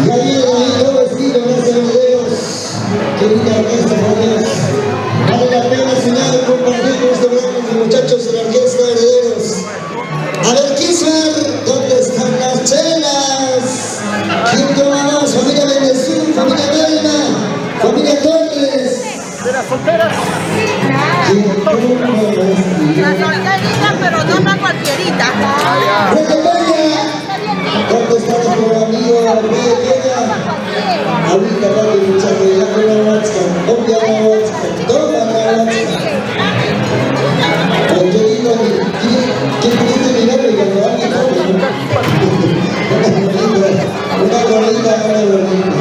Ya viene ahí todo vestido, gracias a Dios. Qué linda orquesta, por Dios. Vale la pena soñar compartir con este programa los muchachos de la orquesta de Herederos. A ver, Kismer, ¿dónde están las chelas? ¿Quién toma más? Familia Bendezú, familia Belma, familia Torres. ¿De las solteras? ¿Quién toma más? La solterita, pero no la cualquierita. ¿Dónde está nuestro amigo ahorita va a luchar de la WhatsApp, obvia la WhatsApp, toma la WhatsApp. Porque digo, ¿quién dice mi nombre cuando alguien una gordita, una gordita.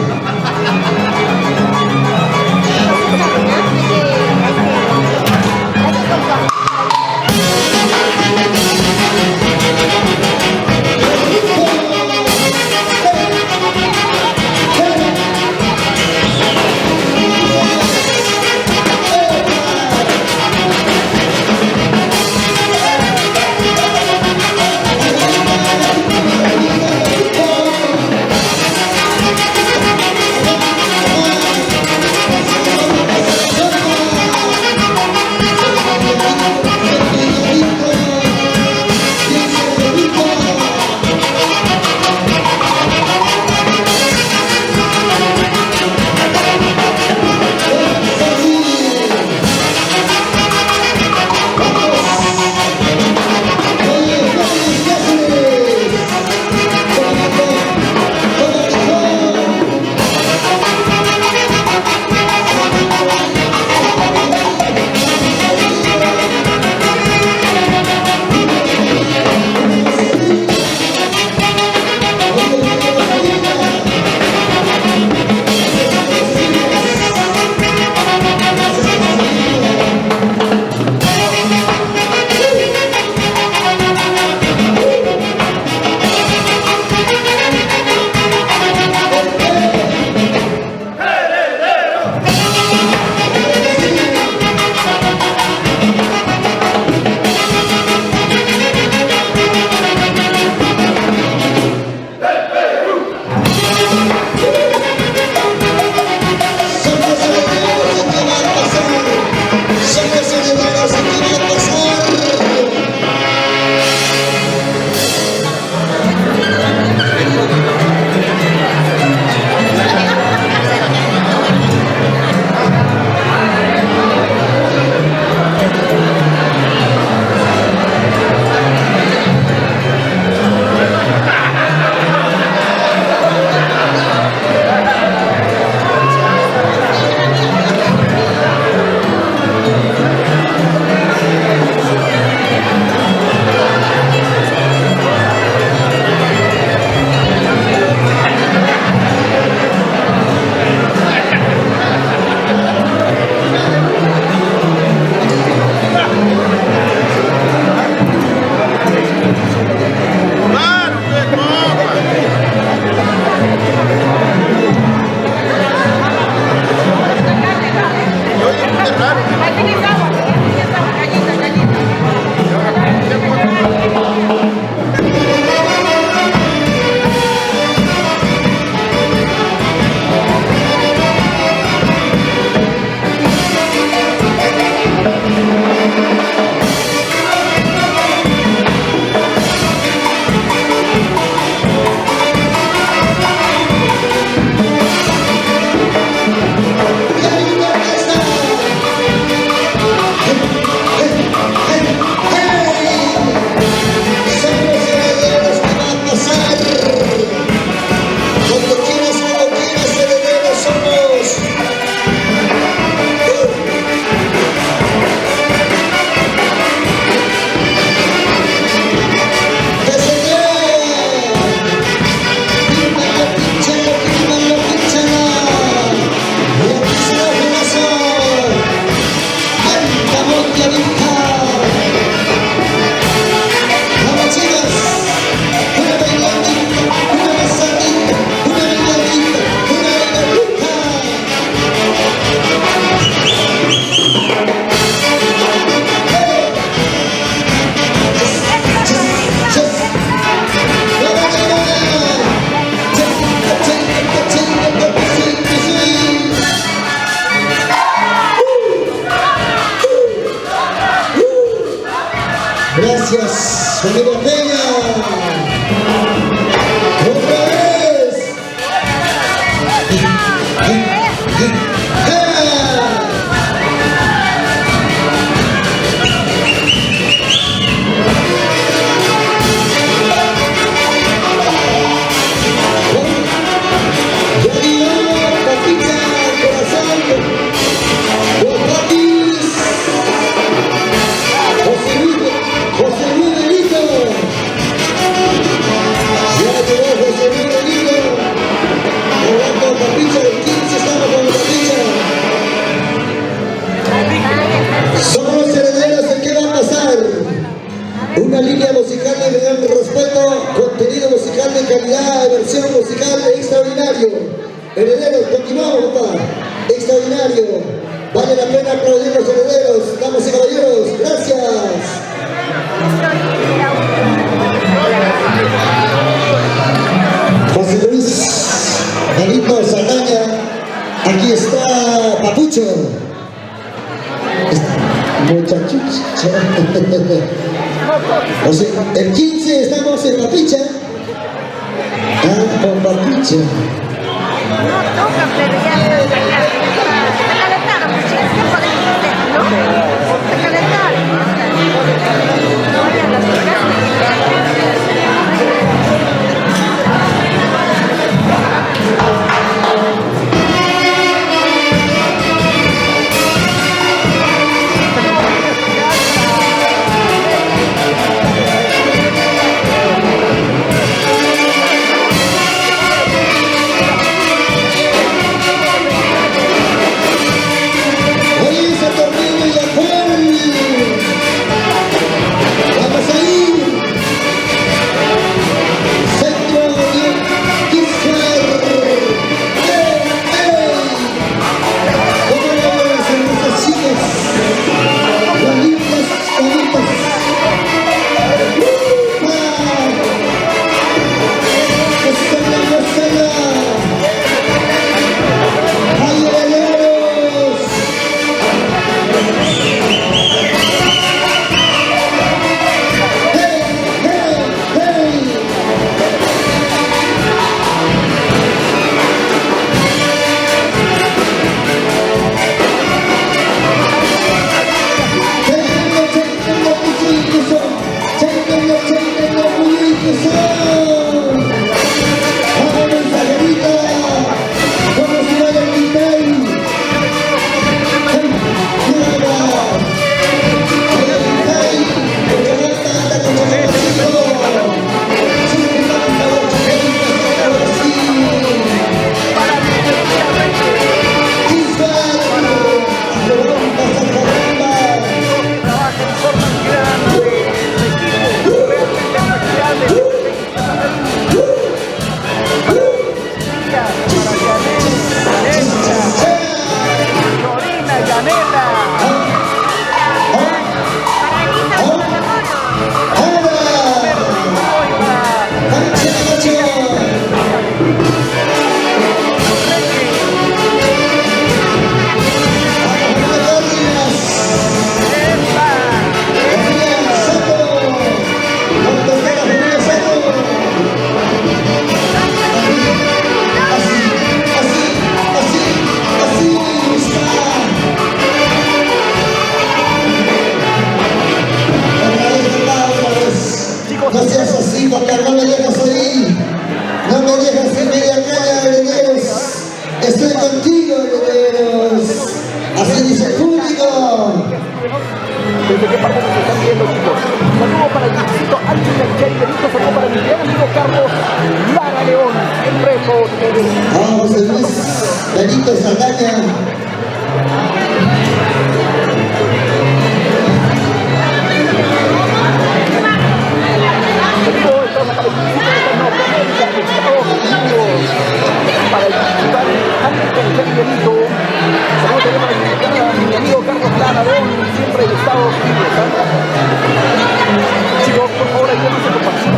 Gracias, familia Peña. Otra vez. Una línea musical de gran respeto, contenido musical de calidad, versión musical extraordinario. Herederos, continuamos, papá. Extraordinario. Vale la pena aplaudir los herederos, damas y caballeros. Gracias. José Luis, Benito Saldaña, aquí está Papucho. Muchachos. O sea, el 15 estamos en Papicha. Ah, con Papicha. No toca, pero ya se calentaron, pues ya se puede ir, ¿no? Se calentaron. No vayan a No seas así, porque no me dejas ahí. No me dejas en media calle, herederos. Estoy contigo, herederos. Así dice el público. ¿Desde qué parte nos están viendo, chicos? Saludo para el distrito Alto y Benito, saludo para mi gran amigo Carlos Lara León, siempre por Vamos, Luis Benito Saldaña. para el festival Alto y Benito. Saludo también para mi amigo Carlos Lara León, siempre de Estados Unidos. Chicos, por favor, ayúdenme a compartir.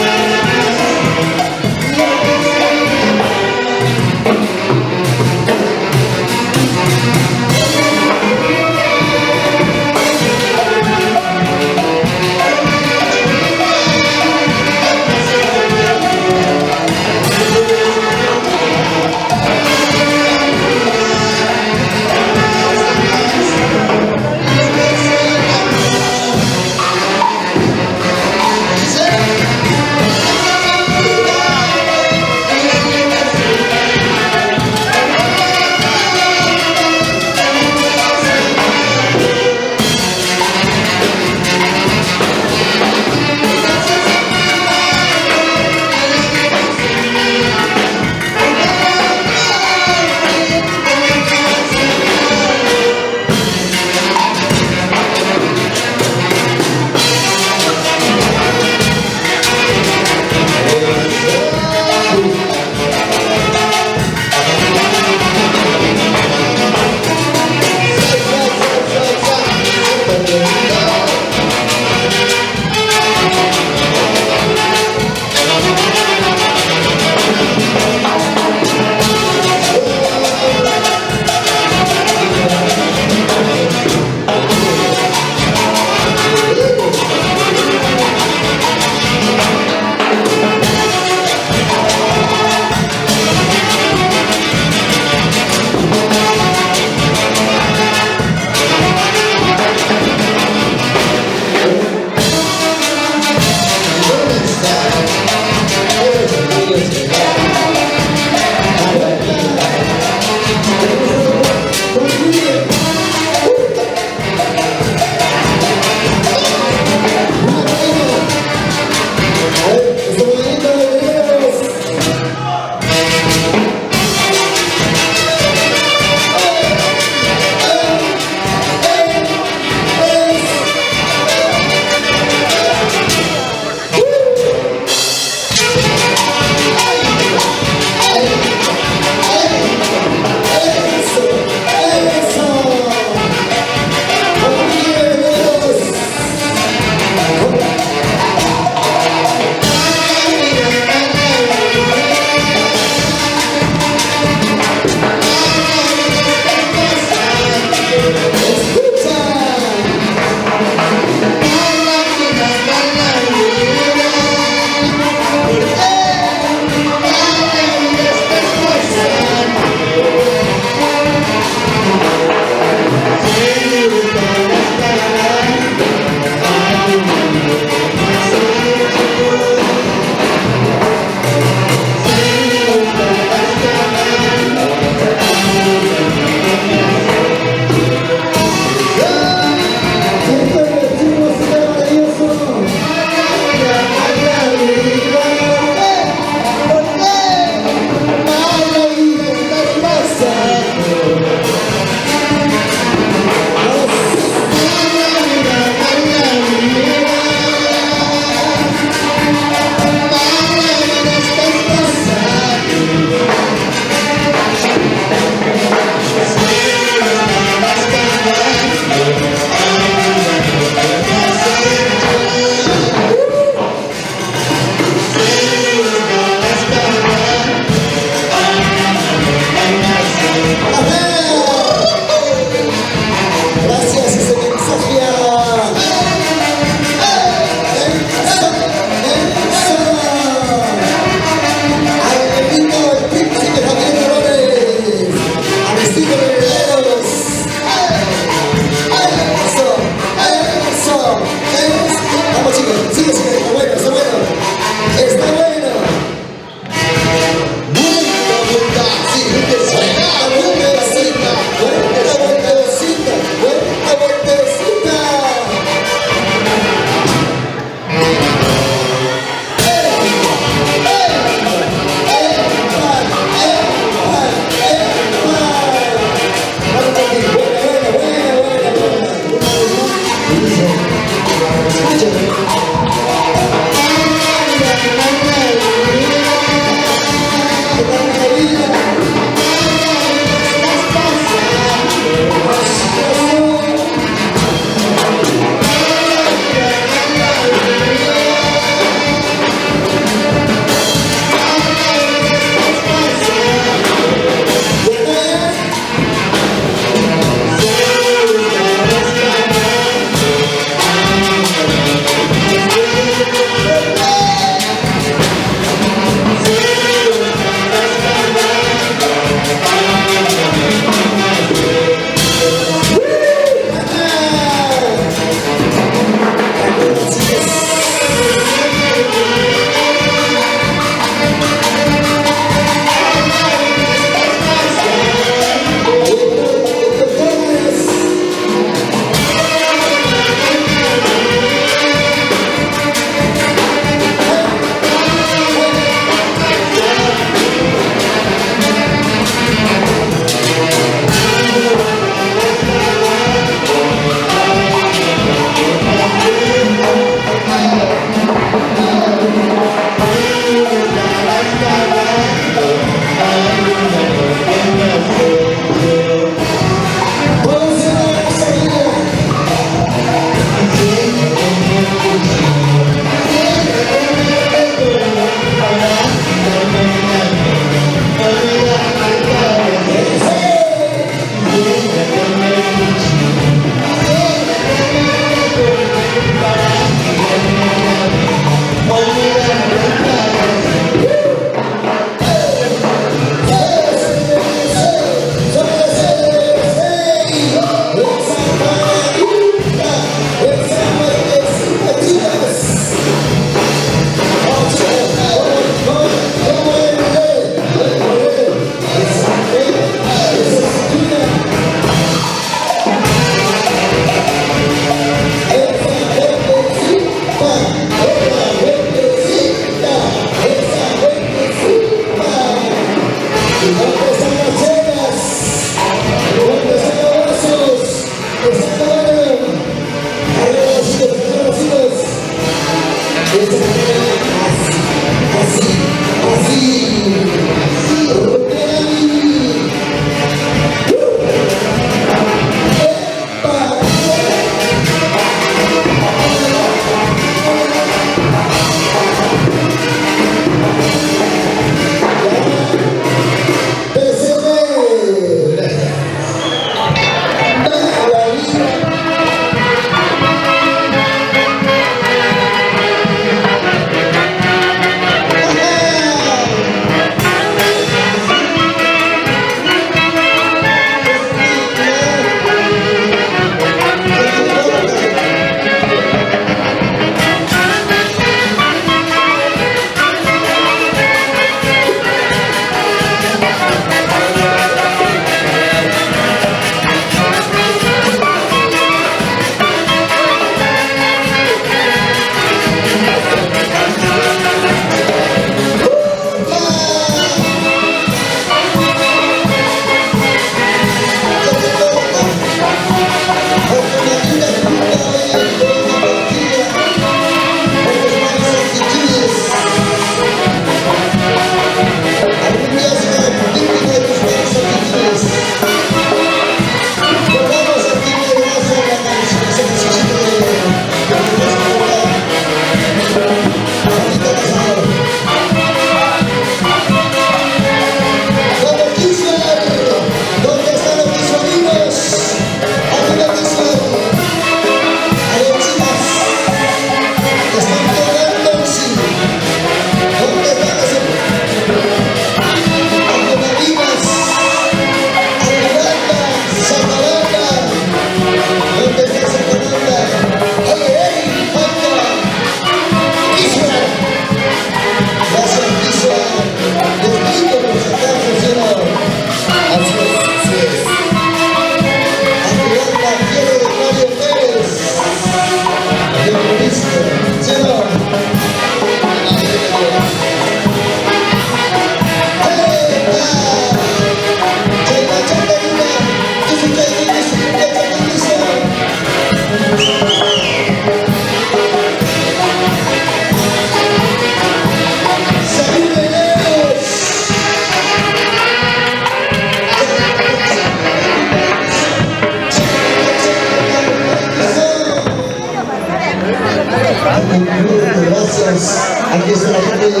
Aquí está la gente de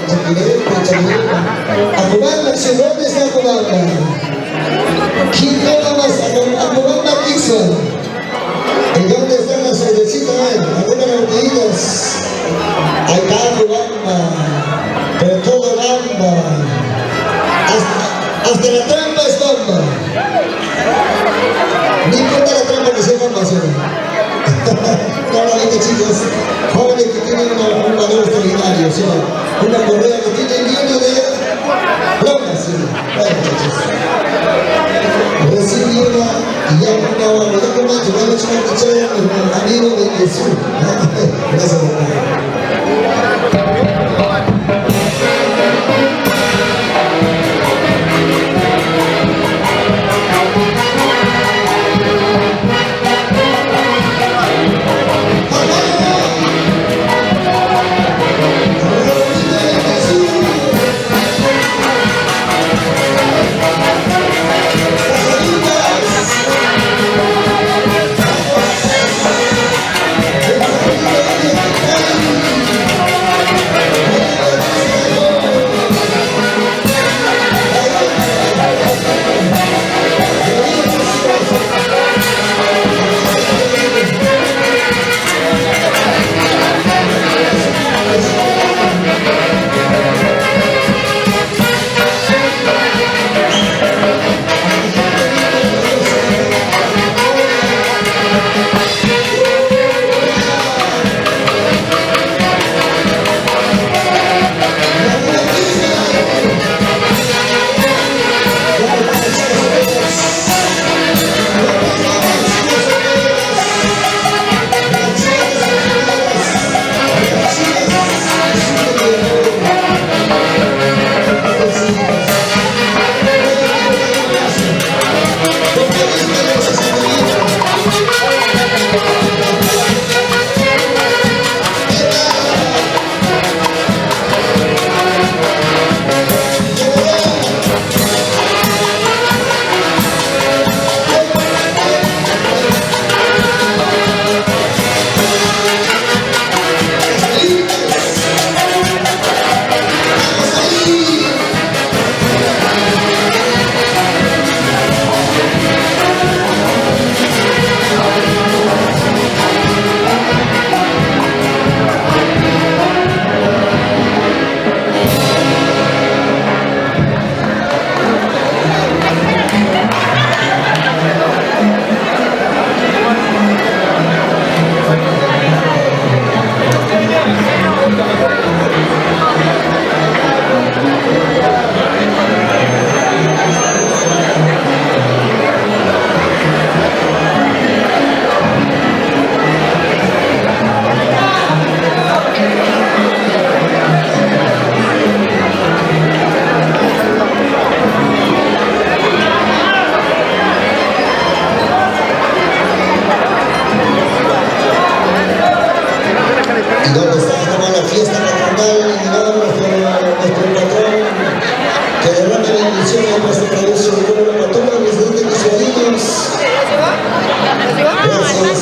Chapinero, Acobamba, si dónde está Acobamba? ¿Quién no más? Acobamba Dixon. ¿Y dónde están las cervecitas? Algunas botellitas. Ahí está Acobamba, pero todo bamba. Hasta la trampa es bamba. No importa la trampa que sea bamba, ¿sí? Claramente, chicos, jóvenes que tienen un valor extraordinario, ¿sí? Una correa que tiene lleno de bromas, ¿sí? Bueno, muchachos. Recién llega y ya con una ya con macho, ya me echó una cuchara con amigo de Jesús. Gracias, hermano. fiesta patronal en honor a nuestro patrón, que derrame bendiciones en nuestro país, sobre todo para todos los residentes quisuarinos. Gracias,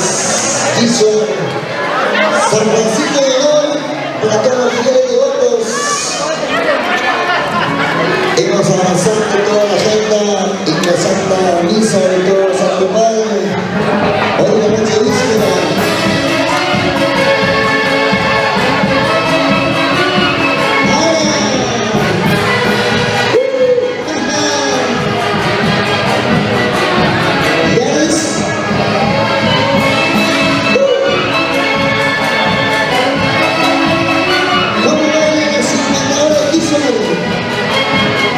Quiso. San Francisco de León, para todos los fieles devotos. Hemos avanzado toda la agenda y la Santa Misa de todo Santo Padre. Hoy la noche víspera.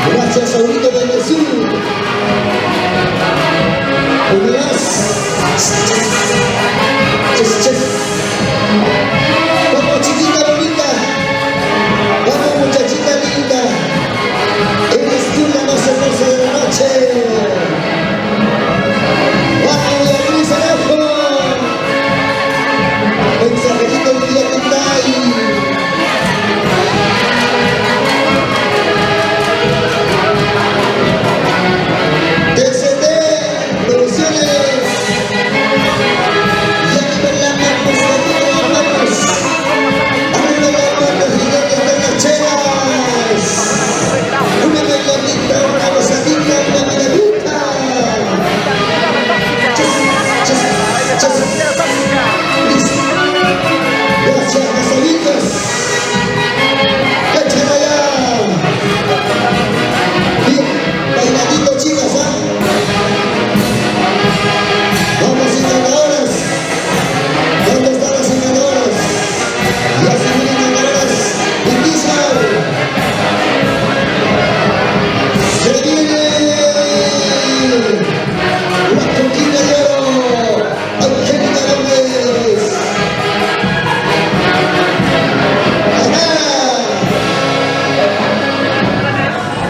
Gracias, Saurito del Jesús. Unidad. Vamos, chiquita bonita. Vamos, muchachita linda. Eres tú la más hermosa de la noche. Vamos, Beatriz Arajo. Mensajito del día que está ahí.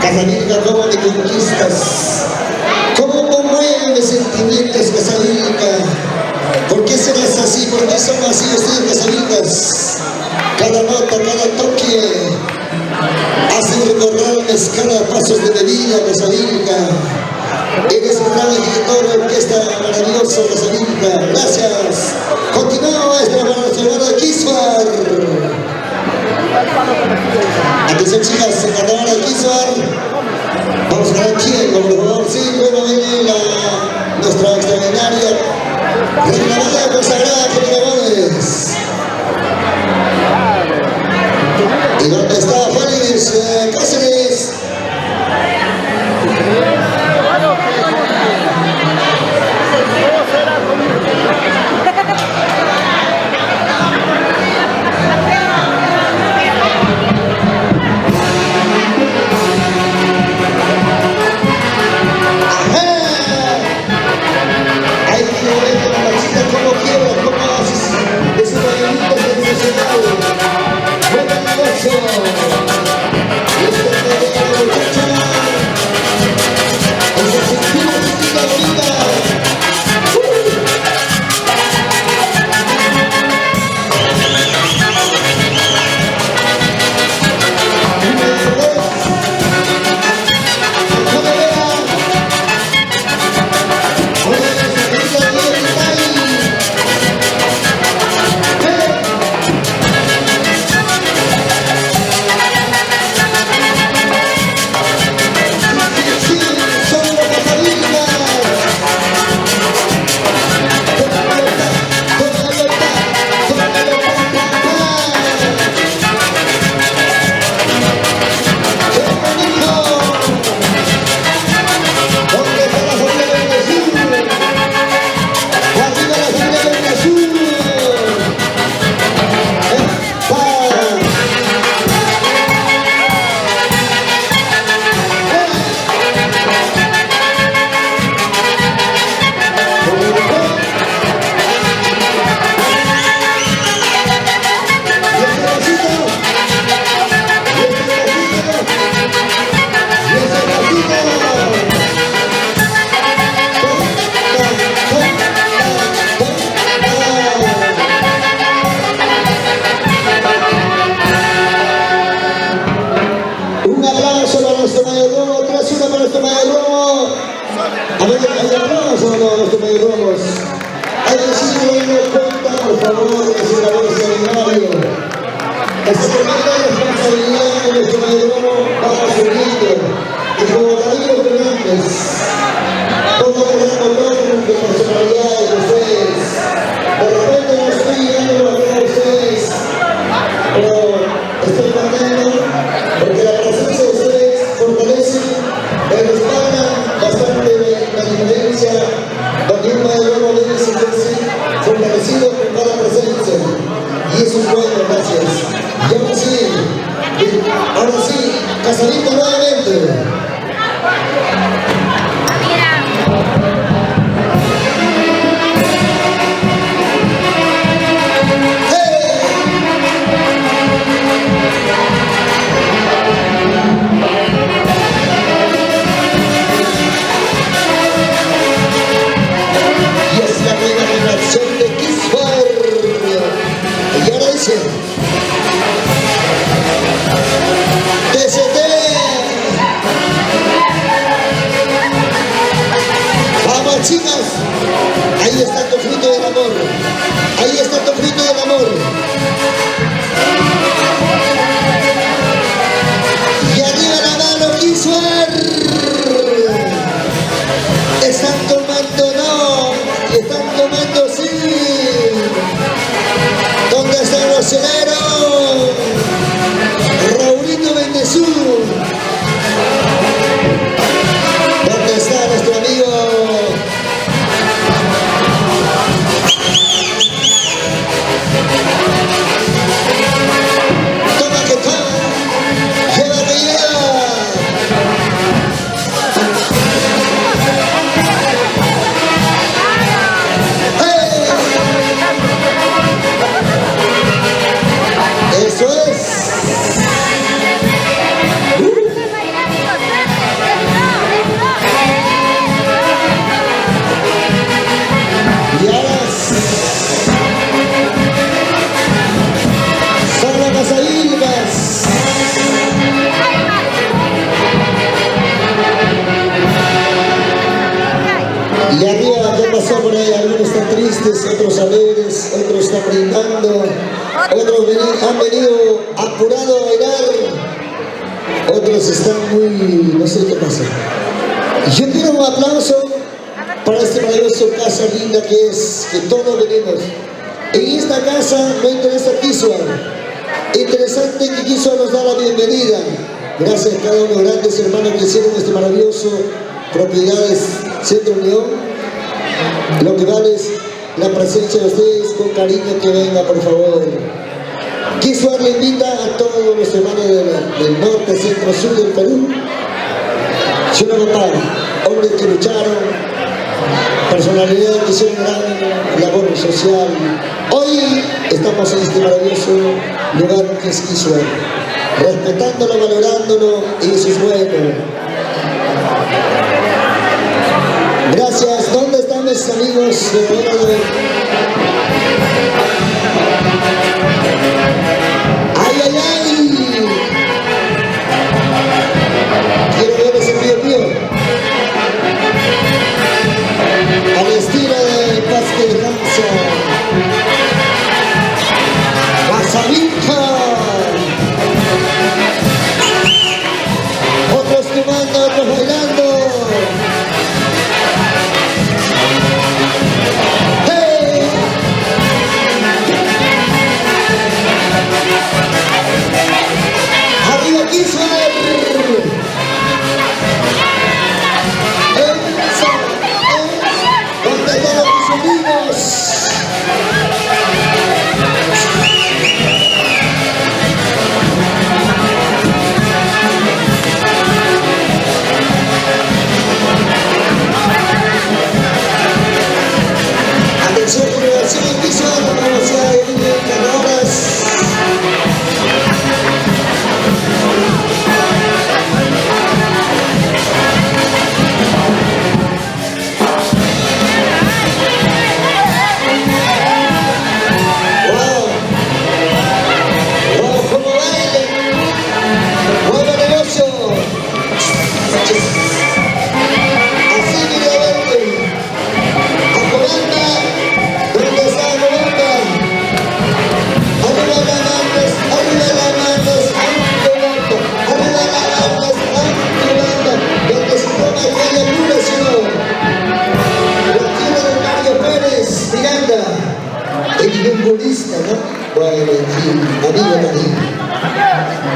Casalinga, ¿cómo me conquistas? ¿Cómo conmueven mis sentimientos, Casalinga? ¿Por qué serás así? ¿Por qué son así ustedes, Casalingas? Cada nota, cada toque hace recordarme cada pasos de mi vida, Casalinga. Eres un gran ejecutor de orquesta maravilloso, Casalinga. Gracias. Continúa, maestra, para nuestro hermano de Quisuar. Atención, chicas, se cantará de Quisuar. Vamos a ganar quién, por favor. Sí, bueno, viene nuestra extraordinaria reina consagrada, querida Gómez. ¿Y dónde está Juárez Cáceres? Sensacional. Buen negocio. tremenda responsabilidad que nuestro mayordomo va asumiendo. Y como Darío Fernández, todo el gran honor de personalidad de ustedes. De repente no estoy llegando a ver a ustedes, pero estoy contento porque la presencia de ustedes fortalece, respalda bastante la diferencia. También mayordomo debe sentirse fortalecido con cada presencia. Y eso es bueno, gracias. Y ahora sí, Casadito nuevamente. Y es la nueva generación de Kisbar. Y ahora dice TCT. Vamos, chicas. Ahí está tu fruto del amor. Ahí está tu fruto del amor. Y arriba la mano, Kisbar. Están tomando, no. Están tomando, sí. ¿Dónde está el rocinero? Raulito Bendezú. ¿Dónde está nuestro amigo? Toma que toma. Lleva que lleva. Eso es. Y ahora son las casadillas. Y arriba, ¿qué pasó por ahí? Algunos están tristes, otros alegres, otros están brindando, otros han venido apurados a bailar, otros están muy... no sé qué pasa. Yo quiero un aplauso para este maravilloso casa linda que es, que todos venimos. En esta casa no interesa Kisbar. Interesante que Kisbar nos da la bienvenida. Gracias a cada uno de los grandes hermanos que hicieron este maravilloso Propiedades Centro Unión. Lo que vale es la presencia de ustedes, con cariño que venga, por favor. Kisbar le invita a todos los hermanos del norte, centro, sur del Perú. Hombres que lucharon, personalidades que hicieron gran labor social. Hoy estamos en este maravilloso lugar que es Kisbar, respetándolo, valorándolo, y eso es bueno. Gracias. ¿Dónde están mis amigos de ¡ay, ay, ay! Quiero ver ese pío. Al estilo de Paz que Danza. La Sabinja. Otros fumando, otros bailando. ¡Hey!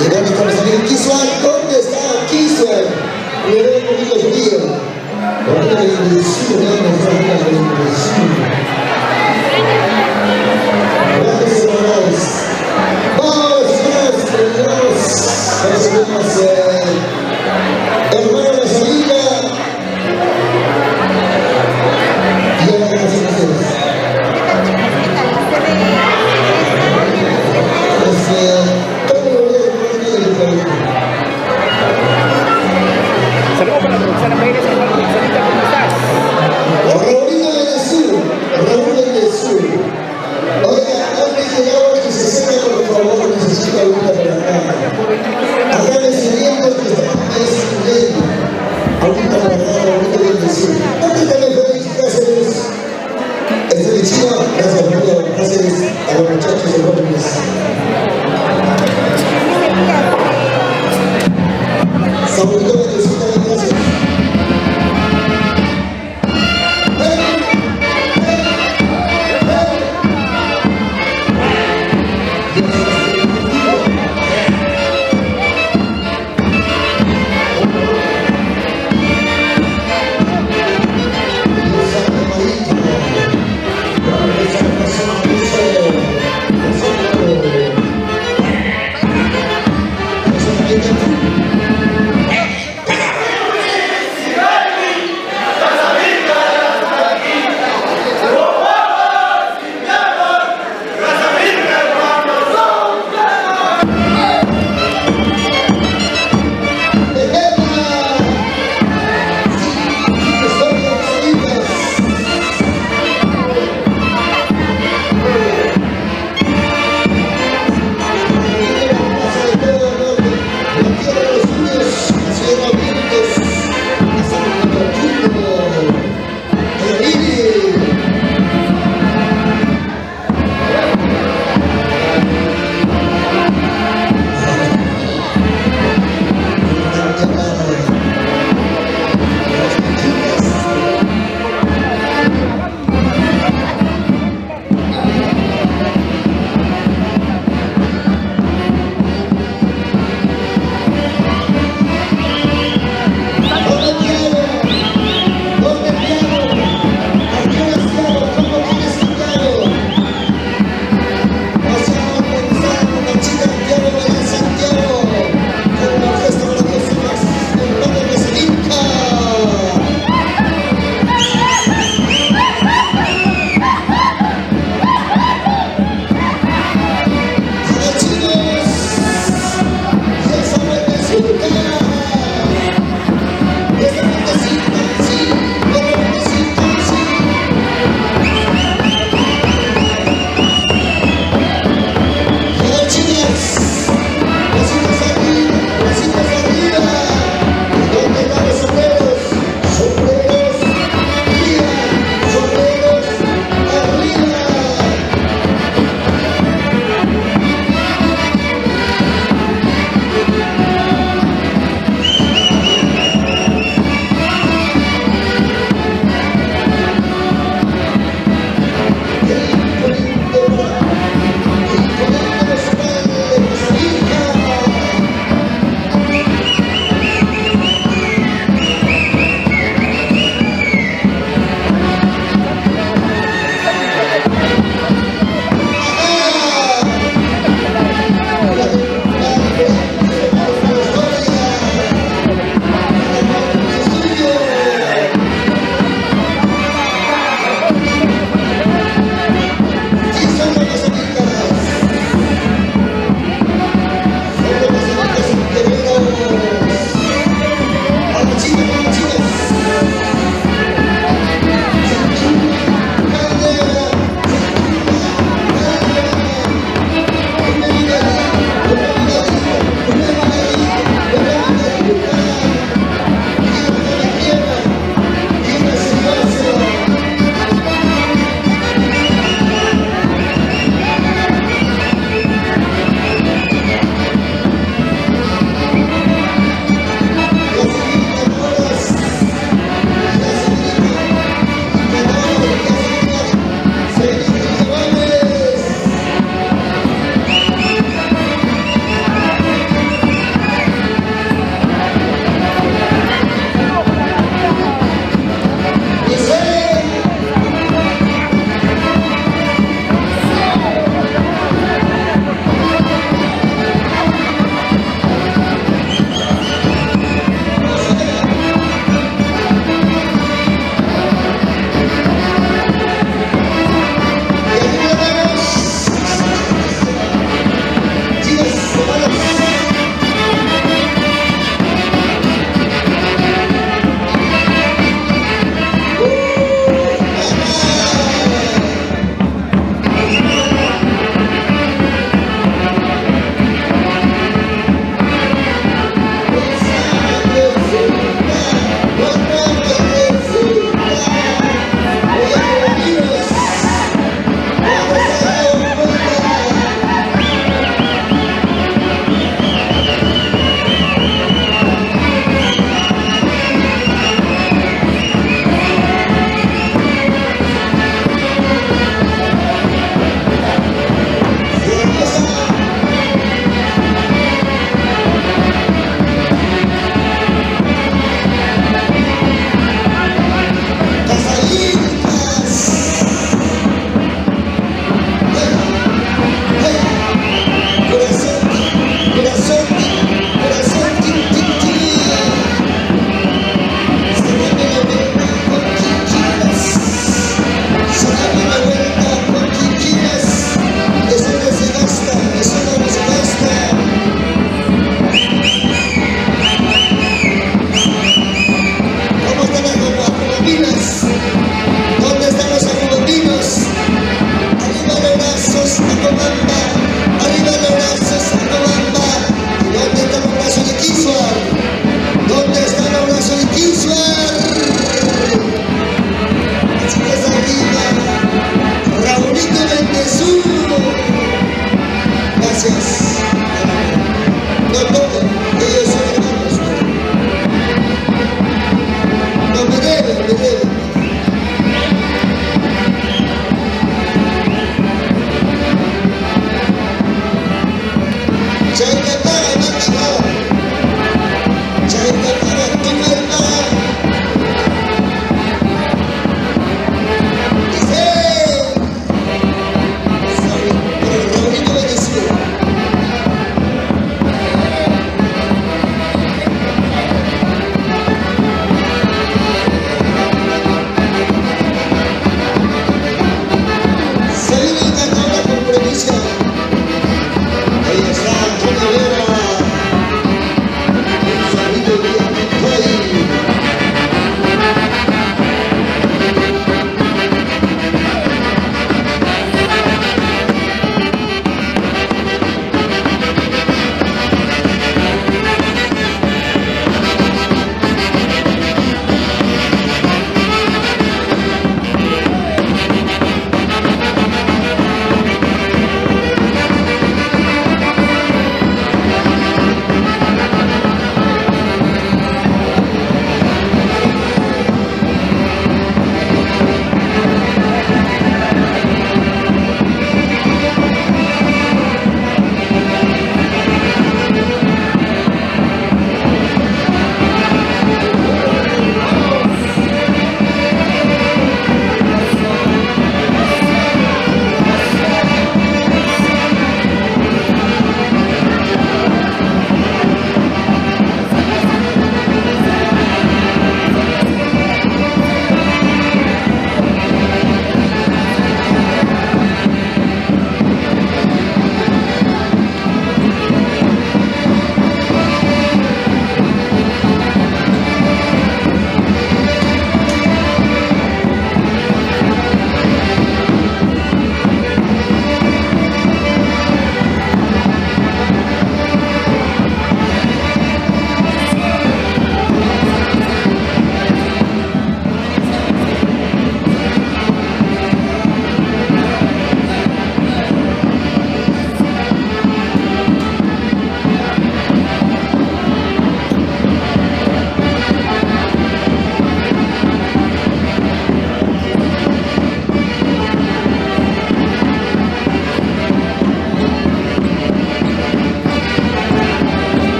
¿Y dónde está nuestro amigo Kisuan? ¿Dónde está Kisuan? Le veo un poquito frío. Ahorita le digo, sí, no, nuestra amiga le digo, sí. Grandes hermanos. Vamos, hermanos. Recibimos hermano de la familia. Y ahora gracias a ustedes. Saludos para la producción Pérez, ¿cómo estás? Raulito Benazú,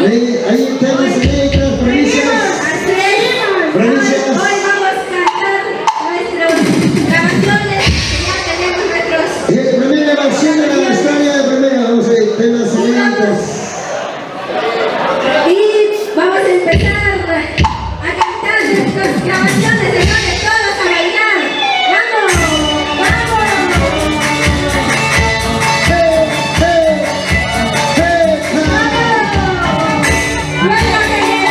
Ahí temas inéditas, primicias. Así es. Primicias. Hoy vamos a cantar nuestras canciones. Ya tenemos nuestros. Y la primera canción de la historia de primera, vamos a ver, temas inéditas. Y vamos a empezar a cantar nuestras canciones de donde todos a bailar. ¡Vamos! ¡Vamos! Hey, hey, hey, ¡Vamos! ¡Luego que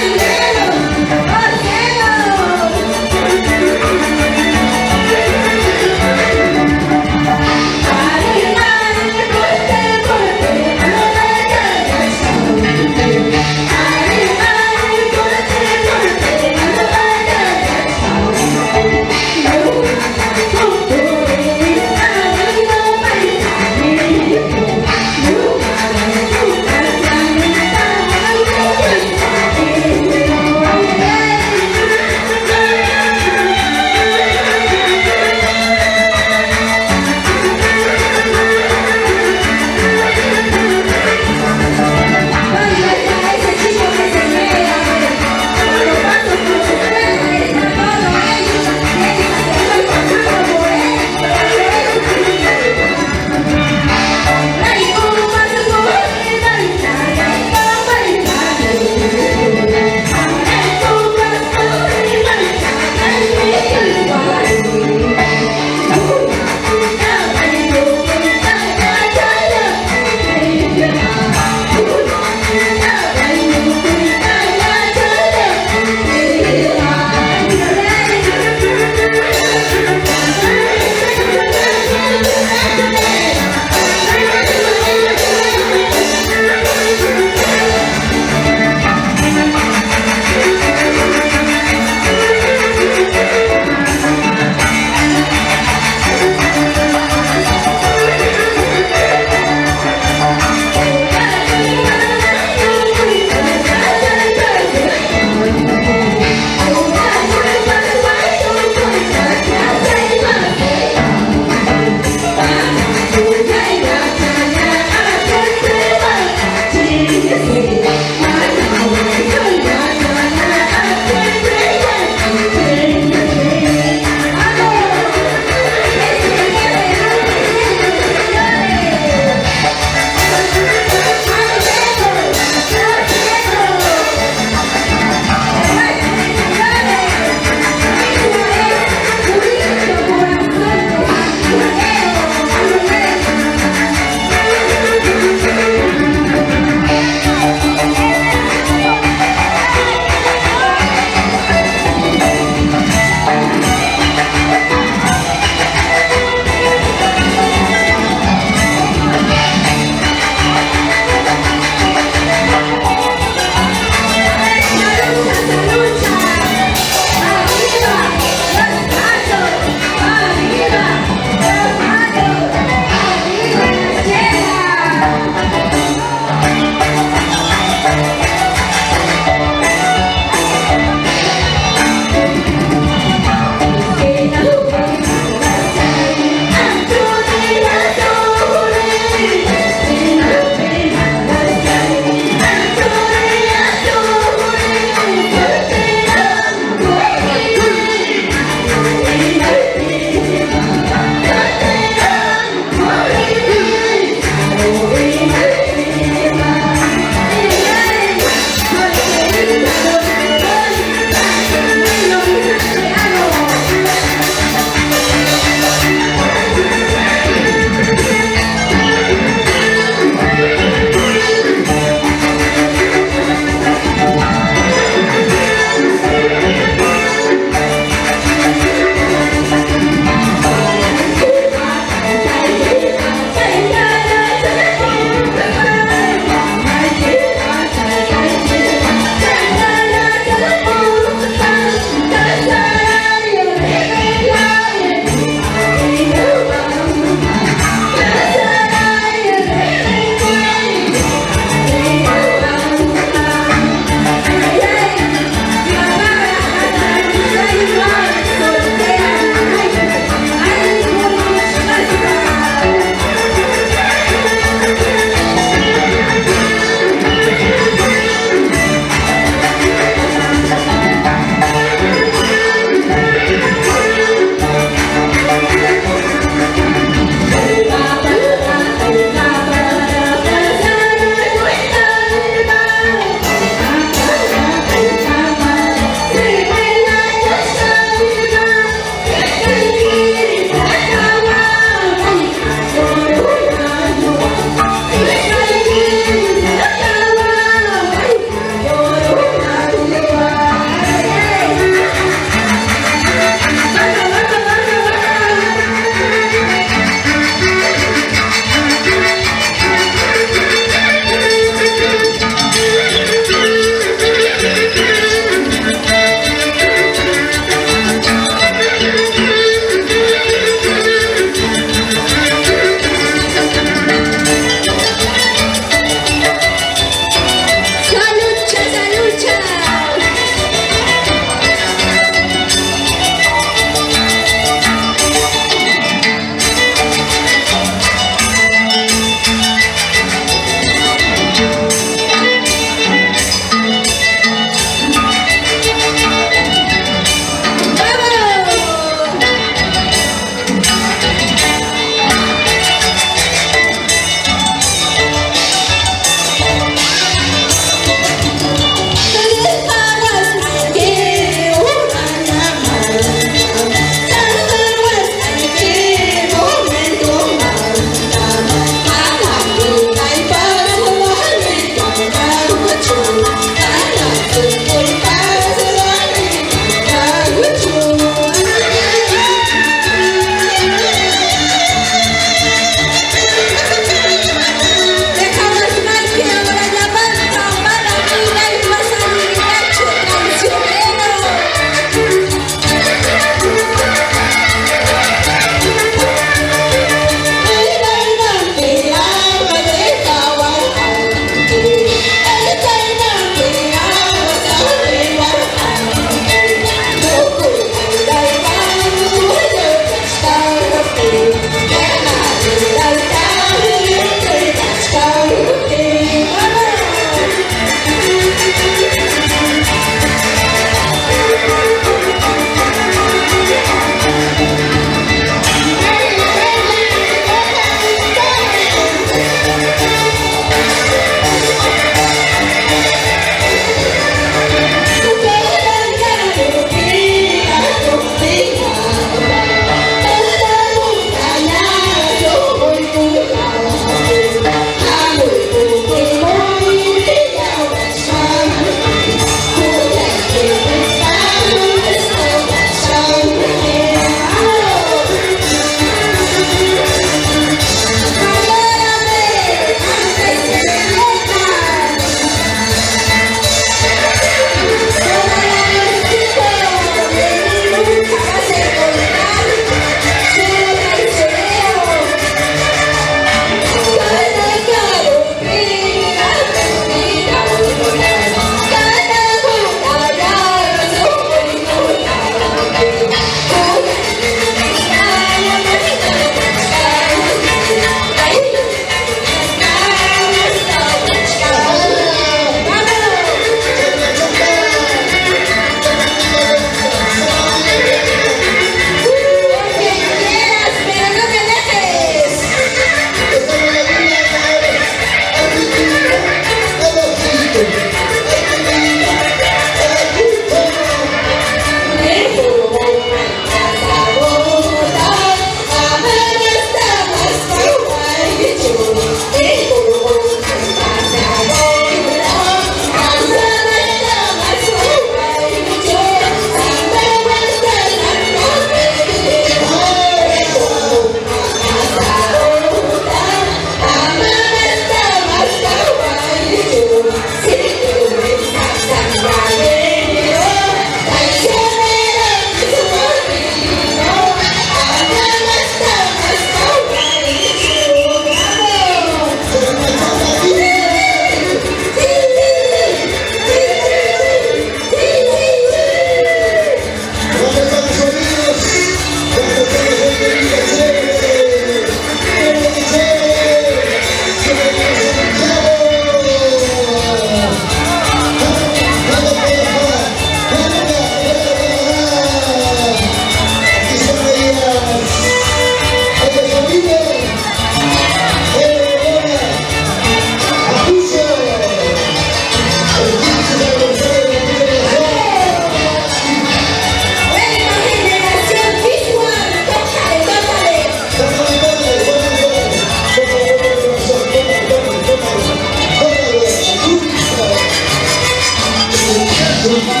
¡Vamos!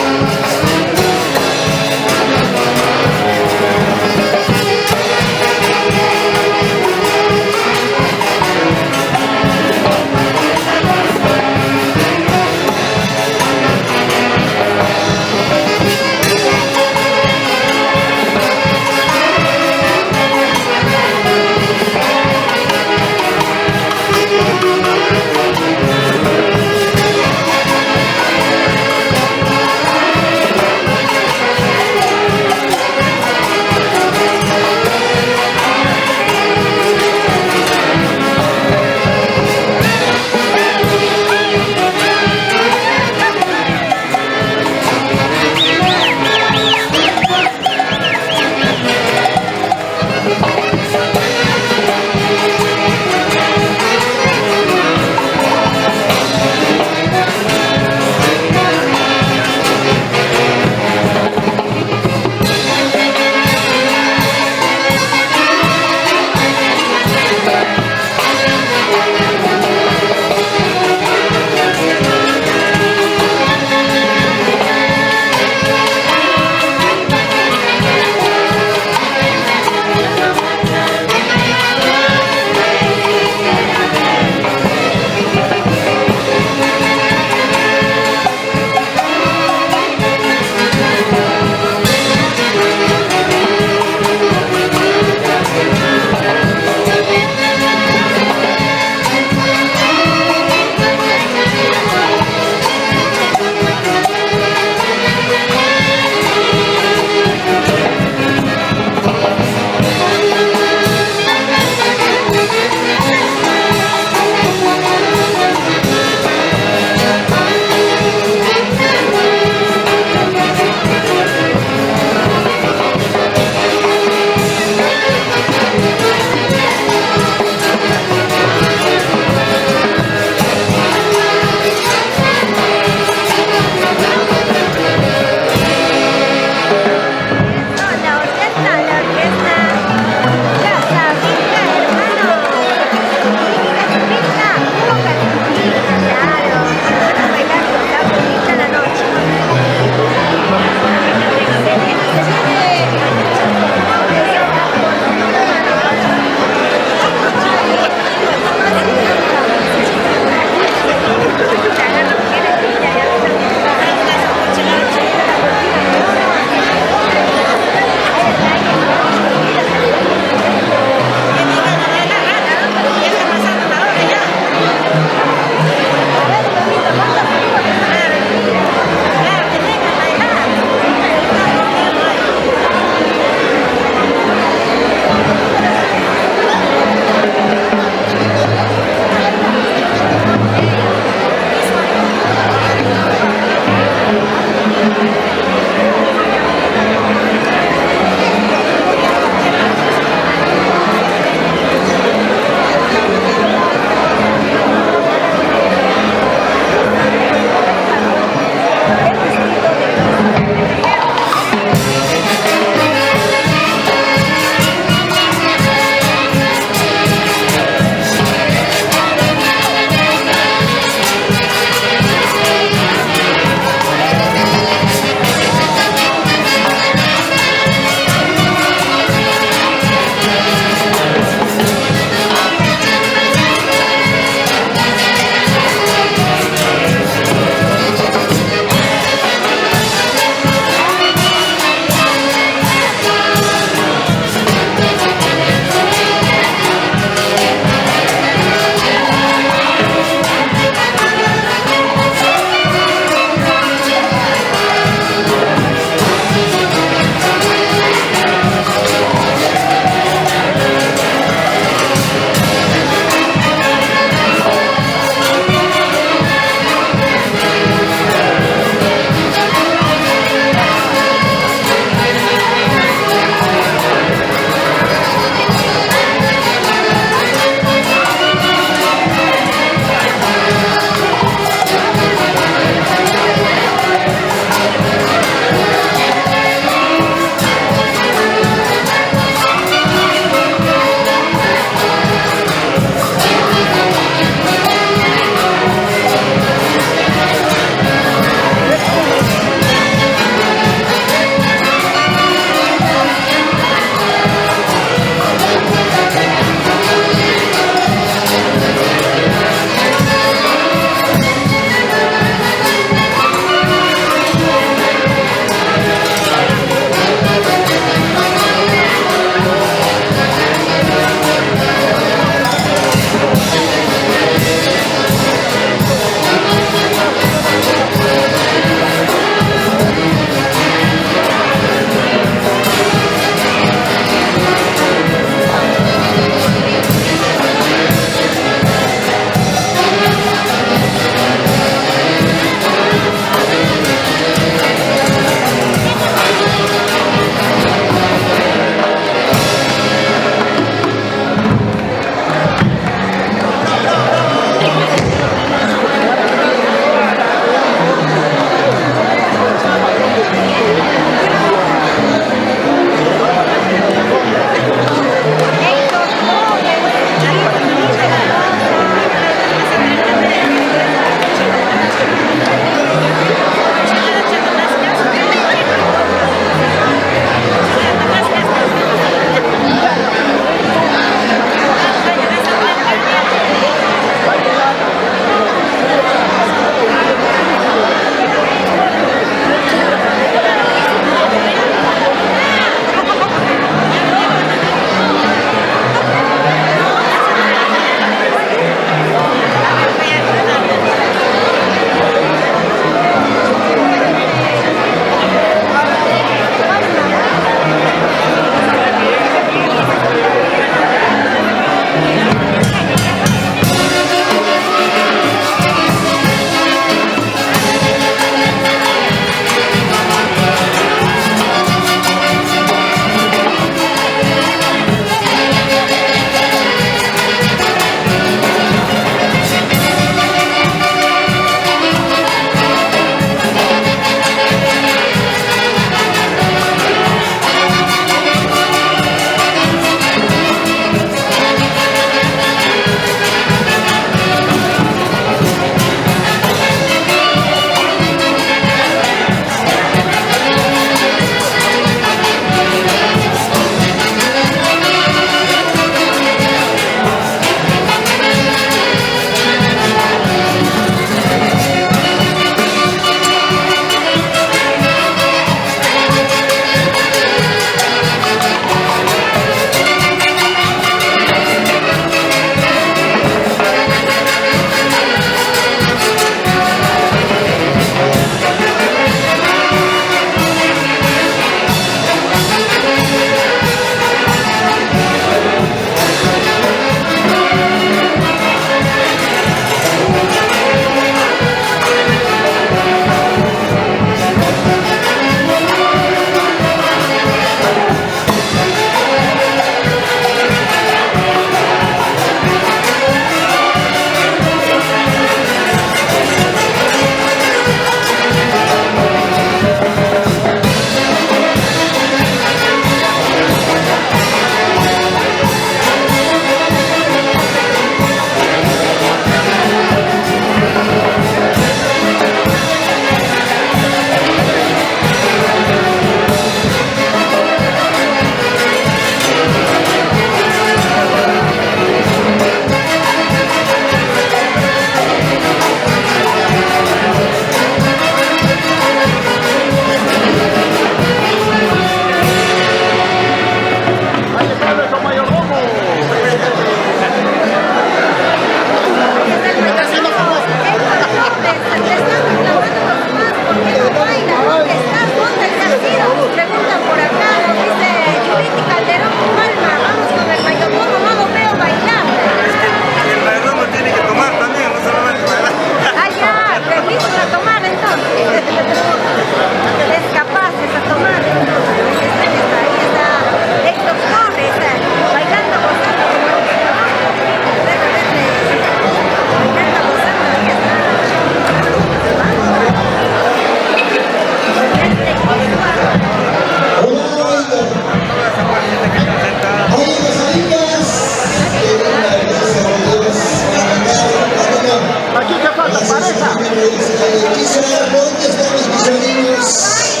Quisiera, ¿dónde están mis niños?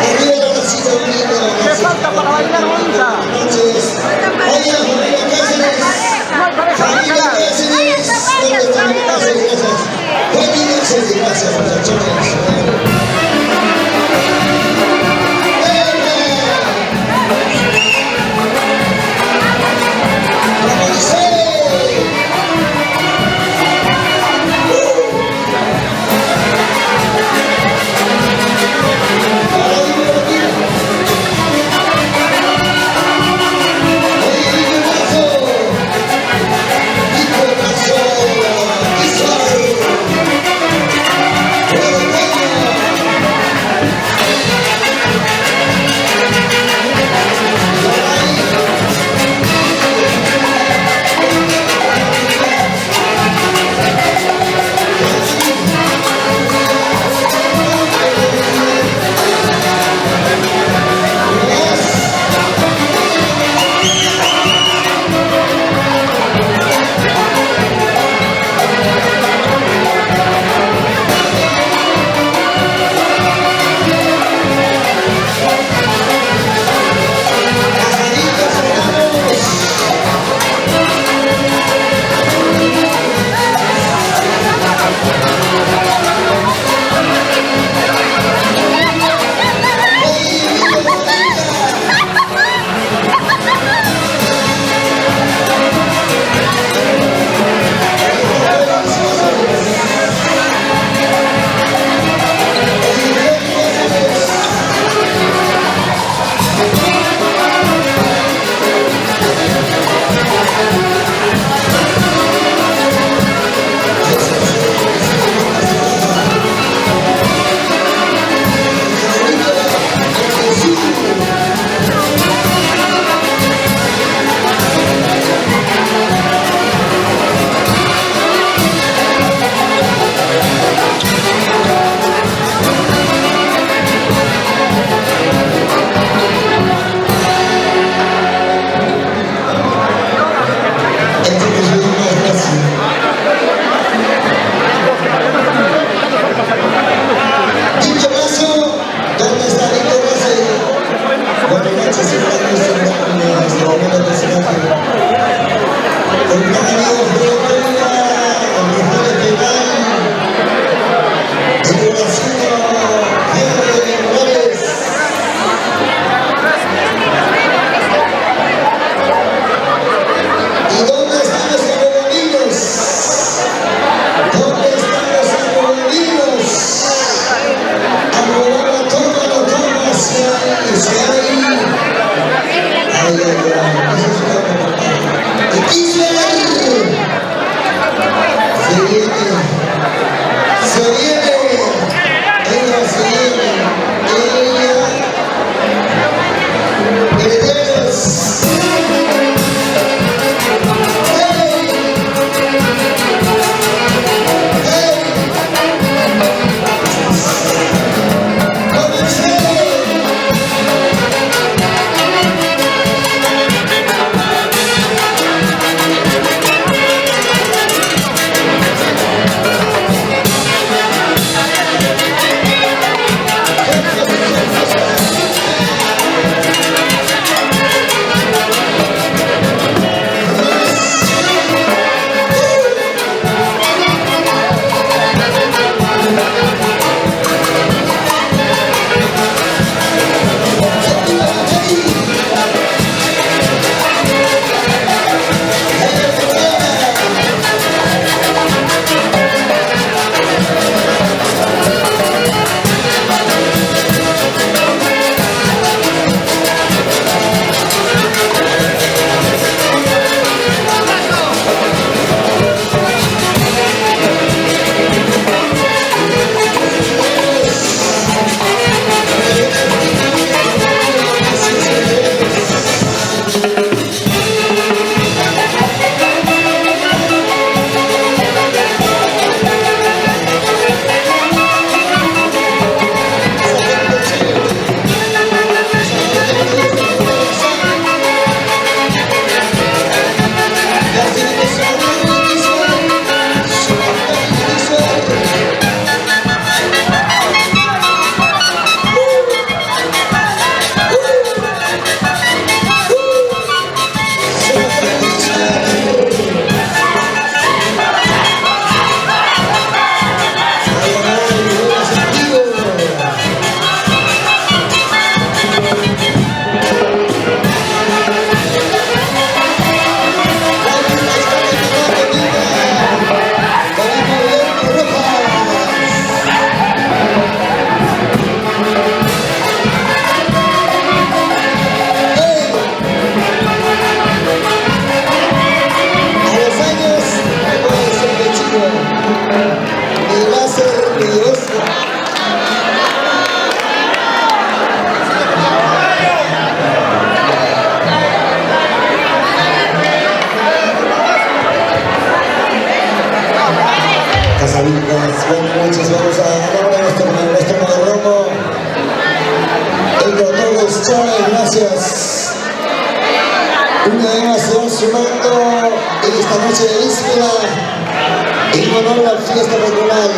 Arriba la vasija unida. ¿Qué falta para bailar bonita? Entonces, vaya, familia Cáceres. No hay pareja, Familia bájala. Cáceres. ¿Dónde están mis Cáceres? Gracias. Familia Cáceres, gracias, muchachones. políticas. Buenas noches, vamos a hablar de nuestro mayordomo. Héctor Torres, Chávez, gracias. Una vez más se va sumando en esta noche de víspera en honor a la fiesta patronal.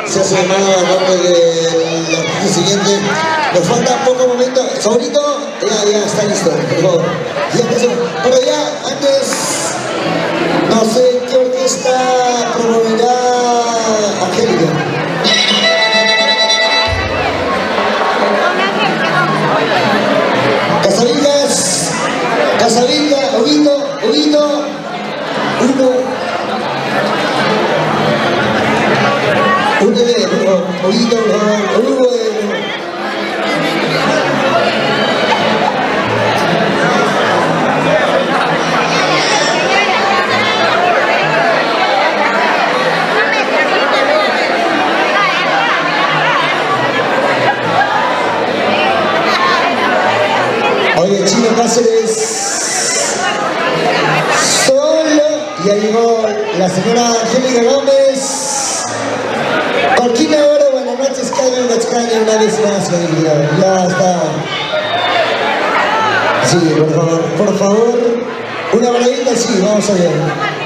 Se hace llamada a nombre del artista siguiente. Nos falta poco momento. Saurito, ya está listo, por favor. Pero ya, antes, no sé qué orquesta promoverá Angélica. Casavilda, Ovito, uno. Oye, Chino Cáceres, solo, ya llegó la señora Angélica Gómez. Cortina de Oro, buenas noches, Carmen Machcani, una vez más, familia. Ya está. Sí, por favor, una maravilla, sí, vamos a ver.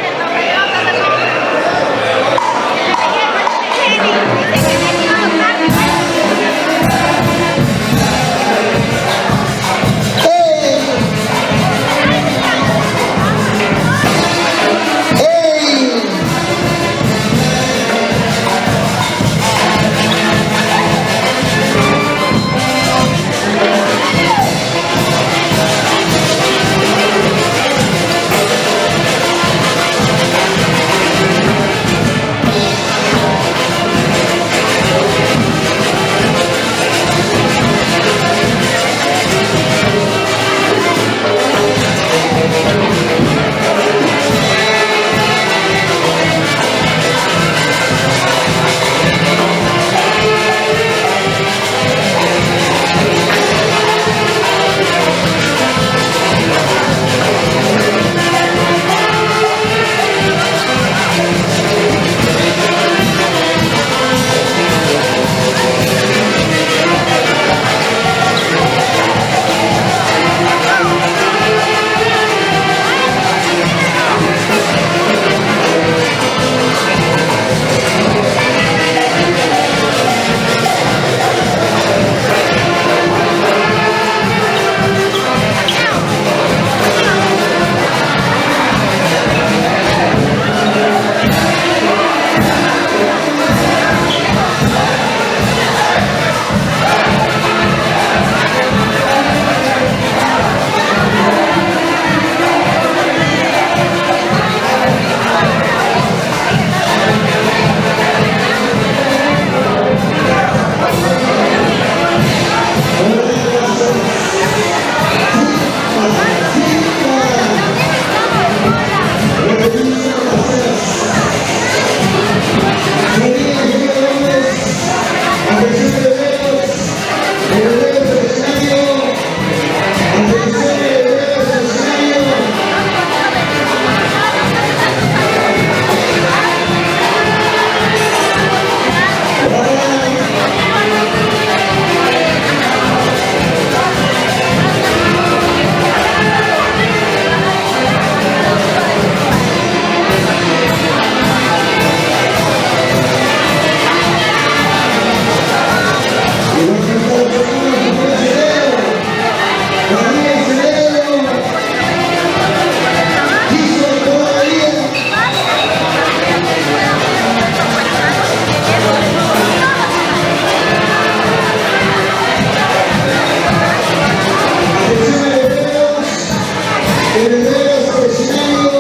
Herederos al escenario.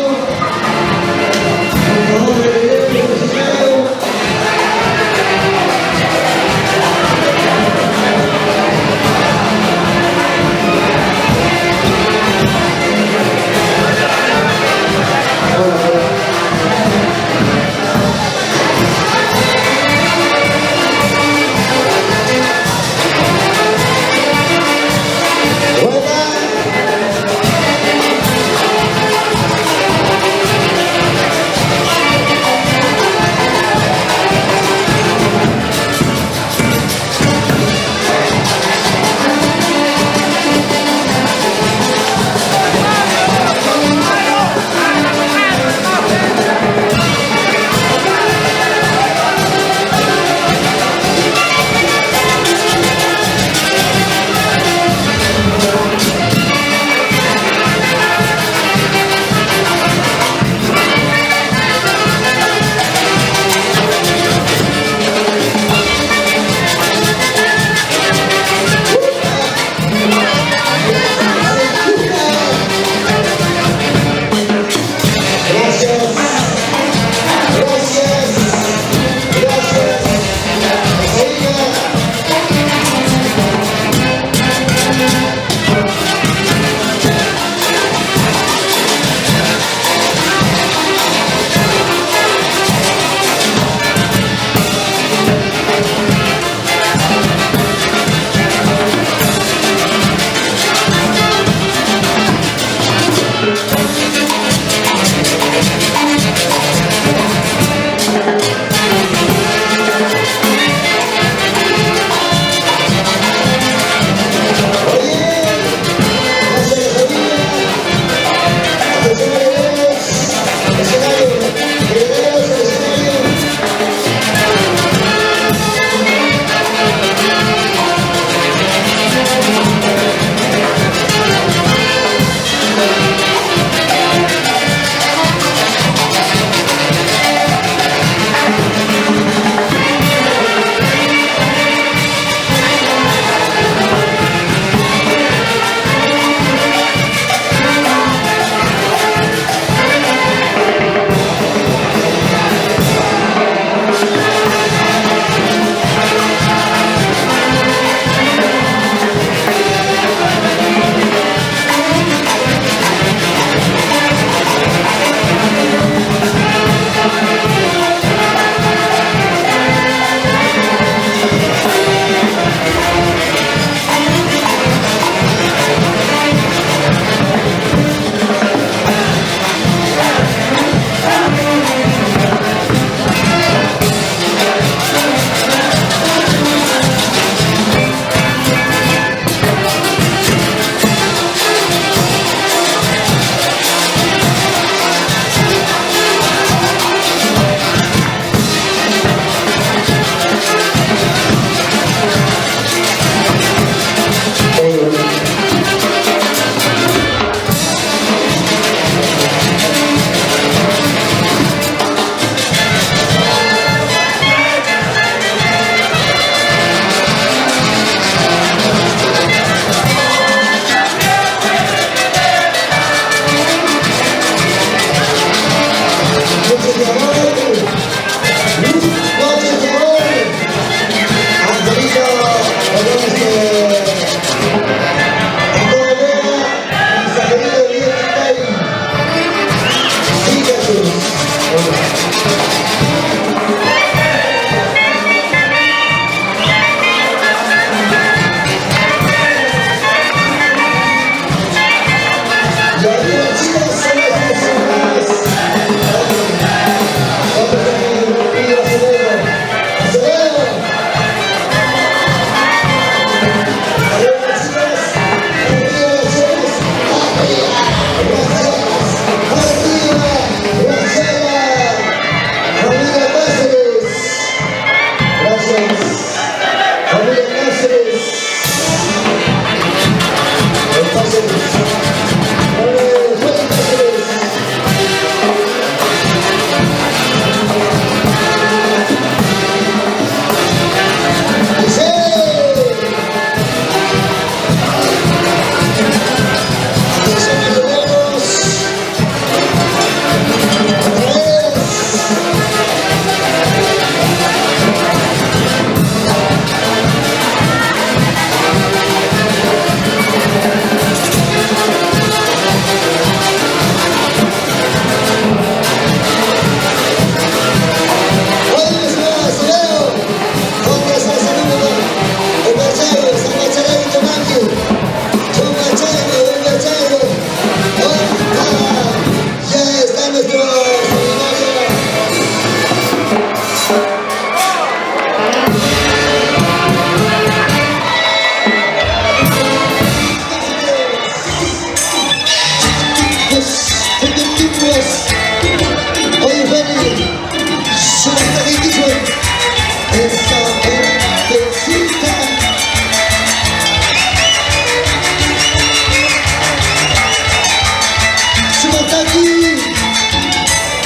Por favor, herederos al escenario.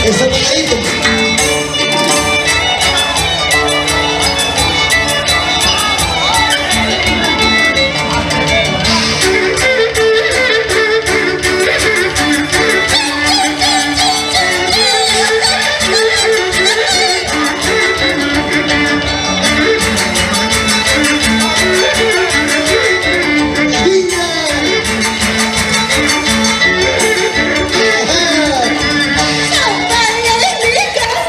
Está bonito. Somebody in the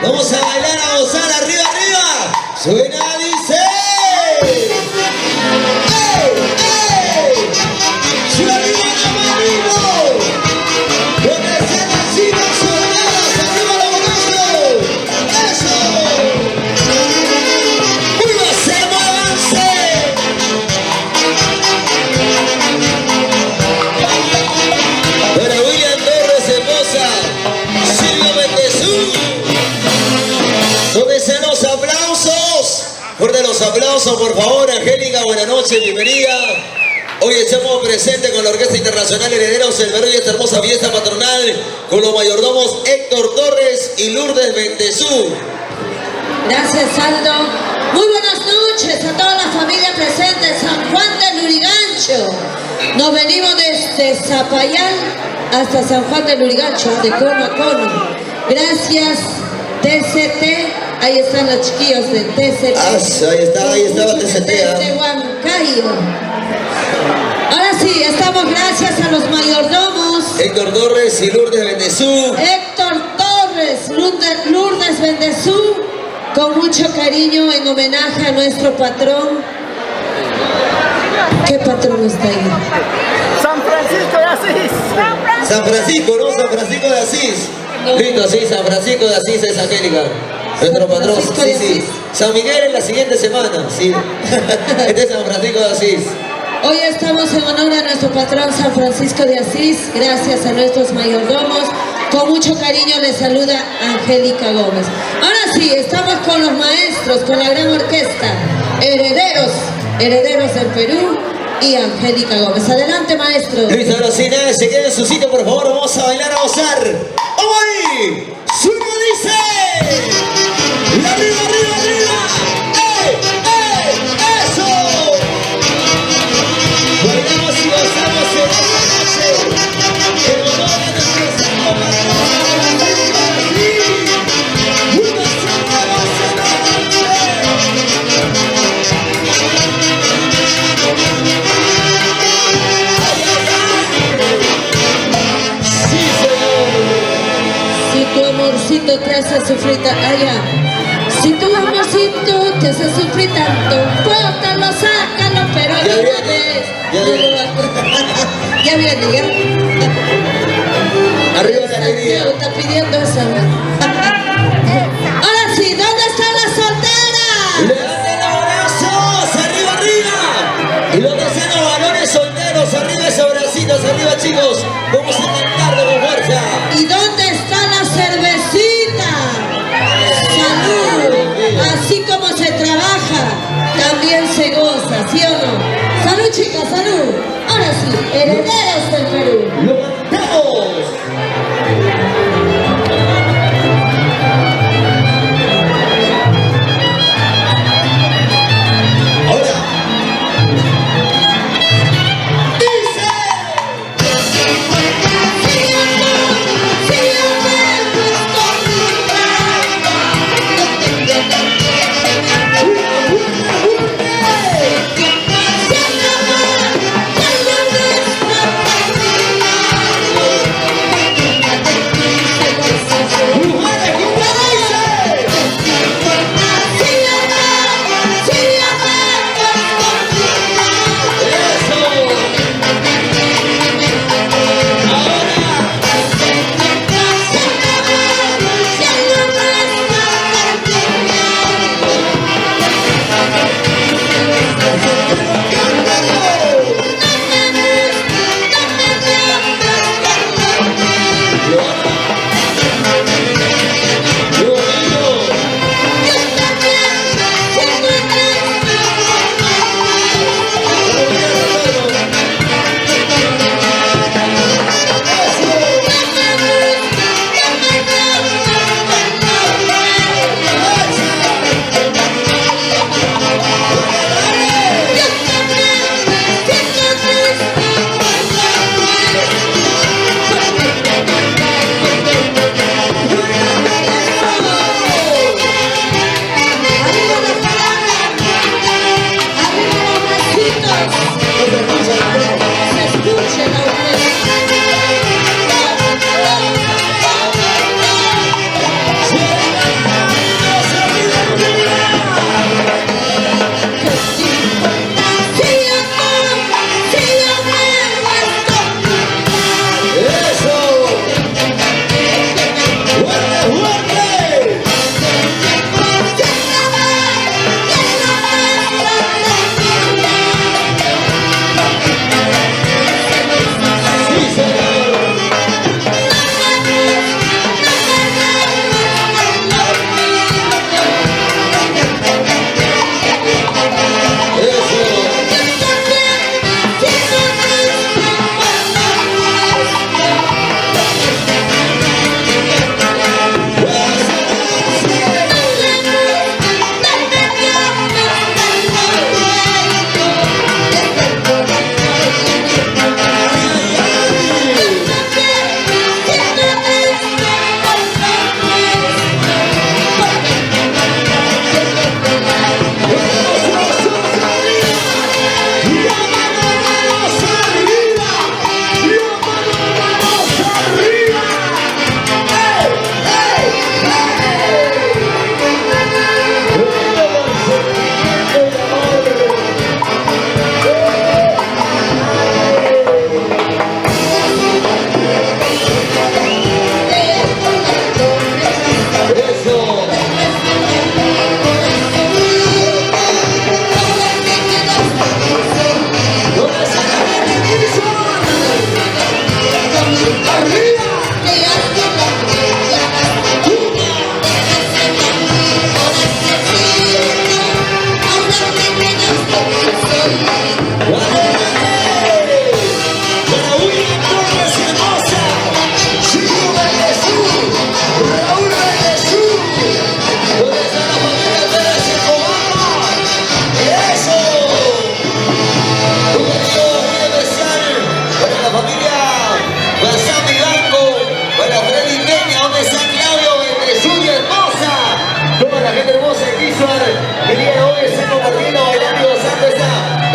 Vamos a bailar, a gozar, arriba, arriba. Suena, dice. ¡Ey, ey! ¡Suena la manito! Donde se necesitan soldados, arriba los brazos. ¡Eso! ¡Muévanse, muévanse! Para William Torres, esposa. Silvio Bendezú. ¿Dónde están los aplausos? Fuerte los aplausos, por favor. Angélica, buenas noches, bienvenida. Hoy estamos presentes con la Orquesta Internacional Herederos del Perú y esta hermosa fiesta patronal con los mayordomos Héctor Torres y Lourdes Bendezú. Gracias, Aldo. Muy buenas noches a toda la familia presente en San Juan de Lurigancho. Nos venimos desde Zapayán hasta San Juan de Lurigancho, de cono a cono. Gracias, TCT. Ahí están los chiquillos de TCT. Ahí estaba TCT. Desde Huancayo. Ahora sí, estamos gracias a los mayordomos. Héctor Torres y Lourdes Bendezú. Héctor Torres, Lourdes Bendezú, con mucho cariño en homenaje a nuestro patrón. ¿Qué patrón está ahí? San Francisco de Asís. San Francisco, ¿no? San Francisco de Asís. Listo, sí, San Francisco de Asís es Angélica. Nuestro patrón, Francisco de sí. Asís. San Miguel en la siguiente semana, sí. Este es San Francisco de Asís. Hoy estamos en honor a nuestro patrón San Francisco de Asís, gracias a nuestros mayordomos. Con mucho cariño les saluda Angélica Gómez. Ahora sí, estamos con los maestros, con la gran orquesta, Herederos del Perú y Angélica Gómez. Adelante, maestro. Listo, ahora sí, nada, se queden en su sitio, por favor, vamos a bailar, a gozar. ¡Vamos ahí! ¡Suena, dice! ¡Y arriba, arriba, arriba! ¡Ey, ey! ¡Eso! Bailamos y gozamos en esta noche. En honor a nuestro santo patrón, ¡una semana, Si tu amorcito te hace sufrir si tu amorcito te hace sufrir tanto, bótalo, sácalo, pero Ya de una viene, vez. ya no viene. lo va ya viene, ya. Arriba la alegría. Está pidiendo eso. Ahora sí, ¿dónde están las solteras? ¡Levanten los brazos! ¡Arriba, arriba! Y los que sean los varones solteros, arriba esos bracitos, arriba, chicos. Vamos a cantarlo con fuerza. ¿Y dónde está la cervecita? Salud. Así como se trabaja, también se goza, ¿sí o no? Salud, chicas, salud. Ahora sí, Herederos del Perú. ¡Lo cantamos! Ahora. Dice.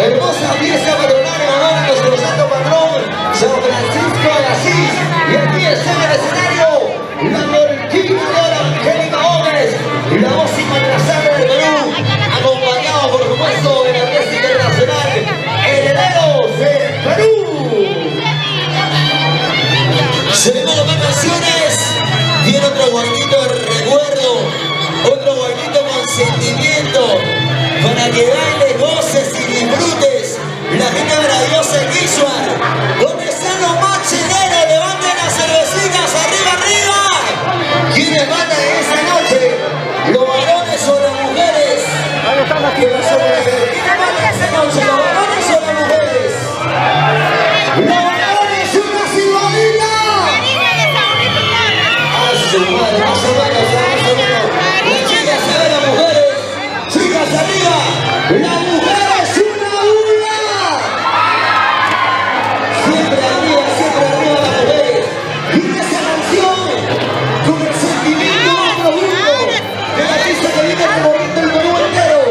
Hermosa fiesta patronal en honor a nuestro santo patrón, San Francisco de Asís. Y aquí está en el escenario la Norquina de Oro, Angélica Gómez, la voz internacional del Perú, acompañado por supuesto de la orquesta internacional Herederos del Perú. Seguimos con más canciones. Tiene otro guardito de recuerdo, otro guardito con sentimiento, para que bailes, goces y disfrutes. La gente maravillosa de Quishuar. ¿Dónde están los machineros? Levanten las cervecitas, arriba, arriba. ¿Quiénes van en esta noche? ¿Los varones o las mujeres? Ahí están las ¿Quiénes van esta noche? ¿Los varones o las mujeres? ¡Los varones, una silbadita! ¡A su madre, más o menos, más o menos! Las chicas se ven, las mujeres. Chicas arriba. Las mujeres, una bulla. Siempre arriba las mujeres. Y esa canción, con el sentimiento más profundo de la artista que viene recorriendo el Perú entero.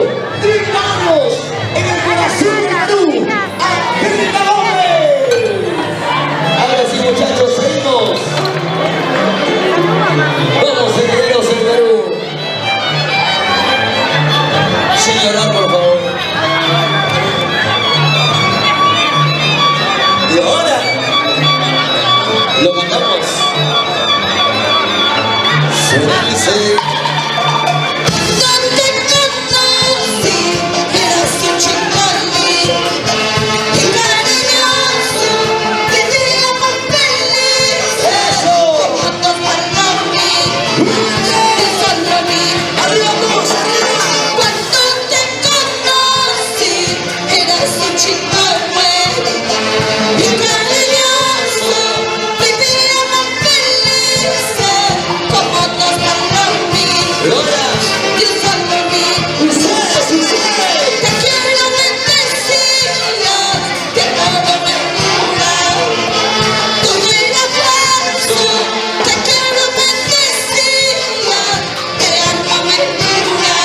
30 años en el corazón del Perú. Angélica Gómez. Ahora sí, muchachos, seguimos. Vamos, herederos del Perú. Sin llorar, por favor. Y ahora lo cantamos. Se dice. Donde conocí, eras un chico lindo y cariñoso, vivíamos felices, como dos palomitas, y solo a mí. ¡Arriba todos, arriba! Cuando te conocí, eras un chico bueno y cariñoso, vivíamos felices, como dos palomitas. ¡Gloria! Y solo a mí. ¡Ustedes, ustedes! Te quiero bendecida, que todo me cura. Todo el abrazo, te quiero bendecida, que alma me cura.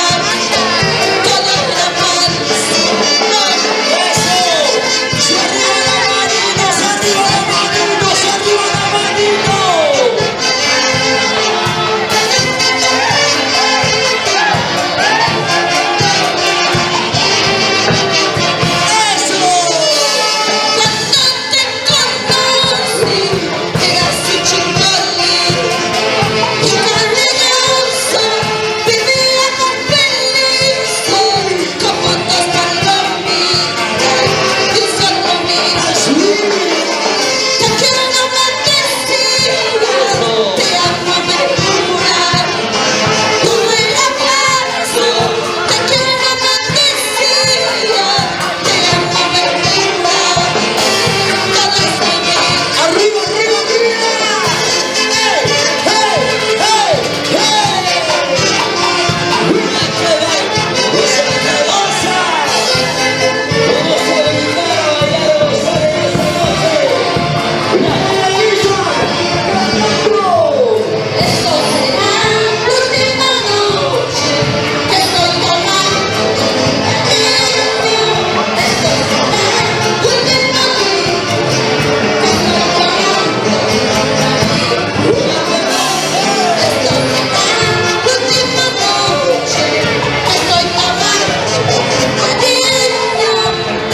Todo el abrazo. ¡Eso! ¡Se arriba las manitos, arriba las manitos, arriba las manitos! ¡Eso! Cuando te conocí, eras un chico lindo y cariñoso, vivíamos felices, como dos palomitas, y solo a mí. Te quiero bendecida, te amo me cura. Todo el abrazo, te quiero bendecida, te amo me cura. Todo es mi vida. ¡Arriba, arriba, arriba! ¡Hey, hey, hey, hey! ¡Mira que baila! ¡Goza que goza! Vamos a brincar, a bailar, a gozar en esta noche. ¡La televisión! ¡Cantando! Esto será la última noche que estoy tomando. Esto será la última noche que estoy tomando. Esto será la última noche que estoy tomando.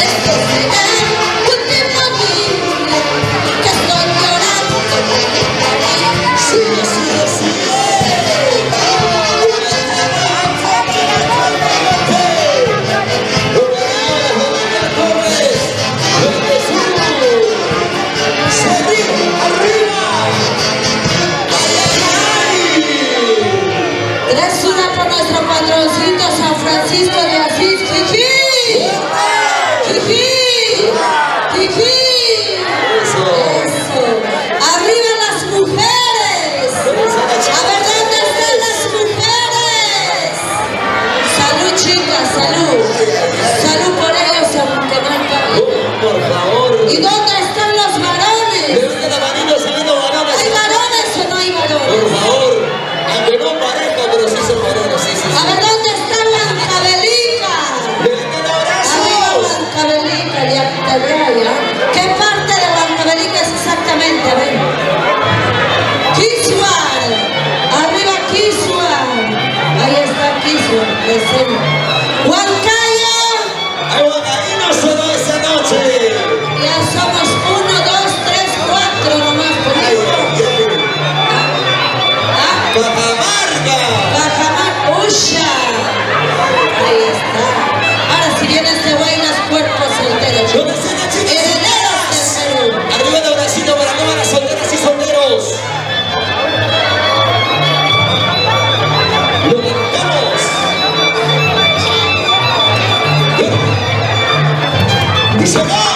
Esto será la última vida que estoy llorando. ¡Sigue, sigue, sigue! Tres una por nuestro patroncito San Francisco de Asís. ¡Jiji! ¡Jiji! ¡Jiji! Eso. Eso. ¡Arriba las mujeres! A ver, ¿dónde están las mujeres? Salud, chicas, salud. Salud por ellos, aunque no hay cabello. Por favor. ¿Y dónde están los varones? Levanten la manito, saliendo varones. ¿Hay varones o no hay Por varones? favor. Aunque no parezca, pero sí son varones. Sí, sí, A sí. ver, ¿dónde está Blanca Belica? ¡Levanten Arriba abrazos! Blanca Belica. está aquí su presente. Huancayo, ¡Ay, Huancaíno sonó esa noche! ya somos 1, 2, 3, 4 nomás. ¡Ay, ay, ay! ¿Ah? ¡Cajamarca! Cajamarca, Usha. Ahí está. Ahora si vienes te bailas cuerpos solteros. ¿Dónde están las chicas Herederos solteras? del Perú. Arriba de Bracito para todas las solteras y solteros. ¡Lo dedicamos! ¡Dice no!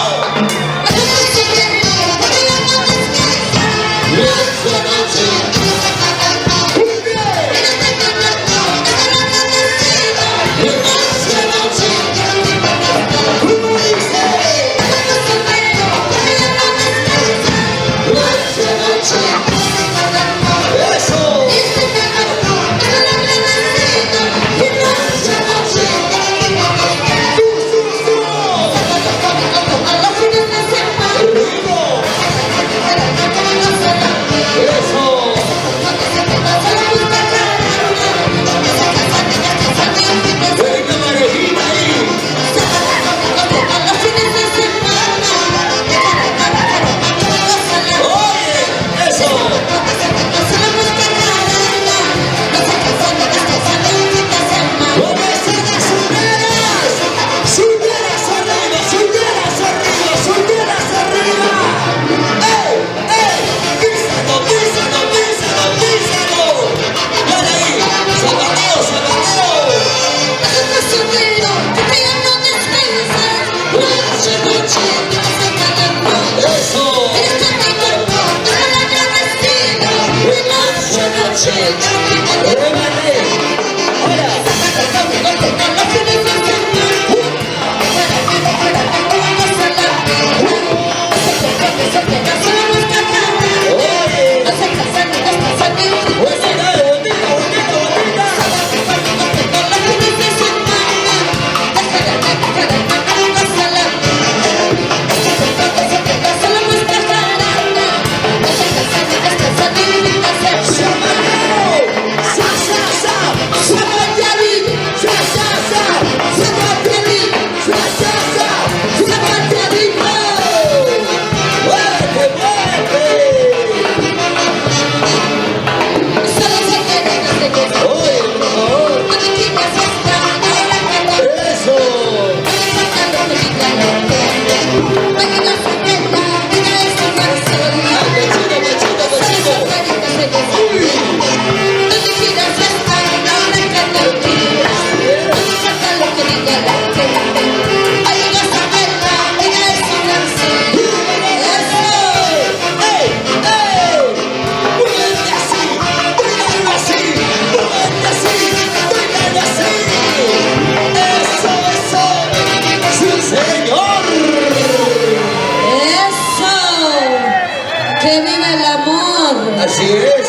Así es.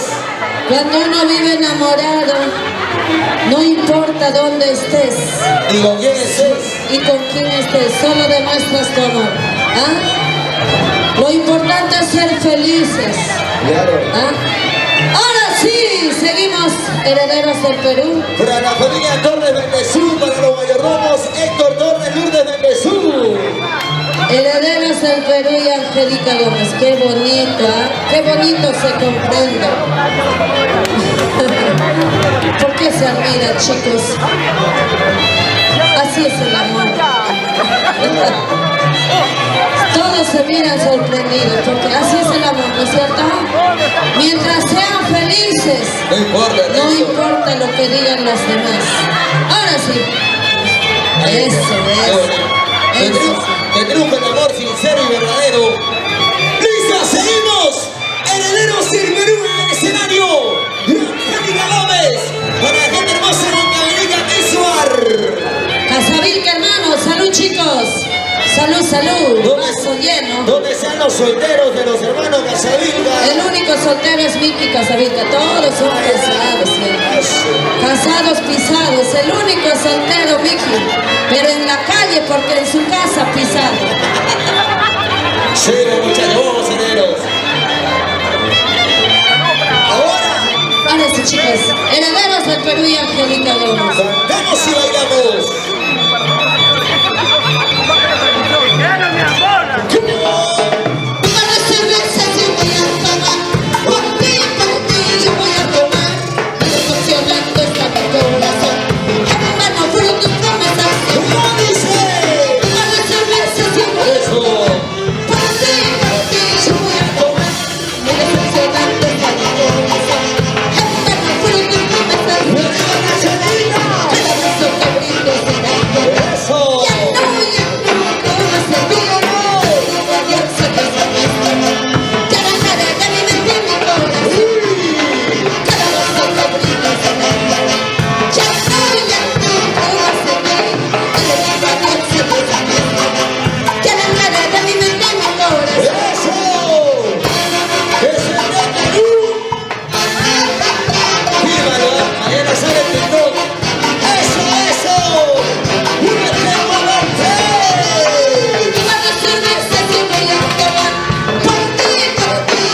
Cuando uno vive enamorado, no importa dónde estés ¿Y con quién estés? y con quién estés, solo demuestras tu amor. ¿Ah? Lo importante es ser felices. Claro. ¿Ah? Ahora sí, seguimos, herederos del Perú. Para la familia Torres Bendezú, para los mayordomos Héctor Torres Lourdes Bendezú. Herederos del Perú y Angélica Gómez. Qué bonito, ¿ah? Qué bonito se comprende. ¿Por qué se admira, chicos? Así es el amor. Todos se miran sorprendidos, porque así es el amor, ¿no es cierto? Mientras sean felices, No importa, no Nelson. importa lo que digan los demás. Ahora sí. Que triunfe el amor sincero y verdadero. ¡Listo! ¡Seguimos! Herederos del Perú en el escenario. Angélica Gómez. Para la gente hermosa de Huancayo, Isuar. Casavilca, hermanos. Salud, chicos. Salud, salud. Vaso lleno. ¿Dónde están los solteros de los hermanos Casavilca? El único soltero es Miki Casavilca. Todos son casados. ¿Sí? Casados, pisados. El único soltero, Miki. Pero en la calle, porque en su casa pisado. Cero, muchachos, herederos. Ahora. Ahora chicos y chicas, herederos del Perú y Angélica Gómez. Cantemos y bailamos. Para cerveza yo voy a tomar, por ti yo voy a tomar. Emocionando está mi corazón, en mano fruto y promesas. ¿Cómo dice? Para cerveza yo voy a tomar, por ti yo voy a tomar. Emocionando está mi corazón, en mano fruto y promesas. Cada beso que brindo será por Eso. ya no, ¿cómo se vive? Dios se te sabe. Ya la cara de mi mente y mi corazón. Cada beso que brindo será por ya no, ¿cómo se vive? Dios se te sabe. Ya la cara de mi mente y mi corazón. Eso. Es el de Perú. Vívalo, mañana sale el TikTok. Eso. Una tema adelante. Para cerveza yo voy a tomar, por ti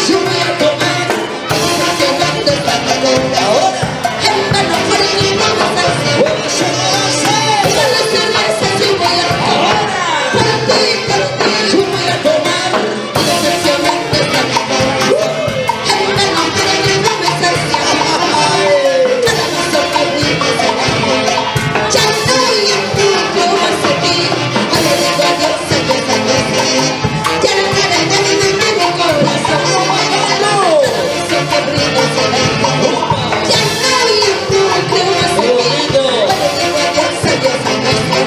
yo voy a tomar. Emocionando está mi corazón. Ahora. En mano fuerte y promesas. Buena cerveza. Para cerveza yo voy a tomar, por ti yo voy a tomar. Emocionando está mi corazón. En mano fuerte y promesas. Cada beso que brindo será por ya no, ¿cómo se vive? Ahora digo adiós a esa noche. Ya la cara de mi mente y mi corazón. Cada beso que brindo será por ya no, ¿cómo se vive? Ahora digo adiós a esa noche.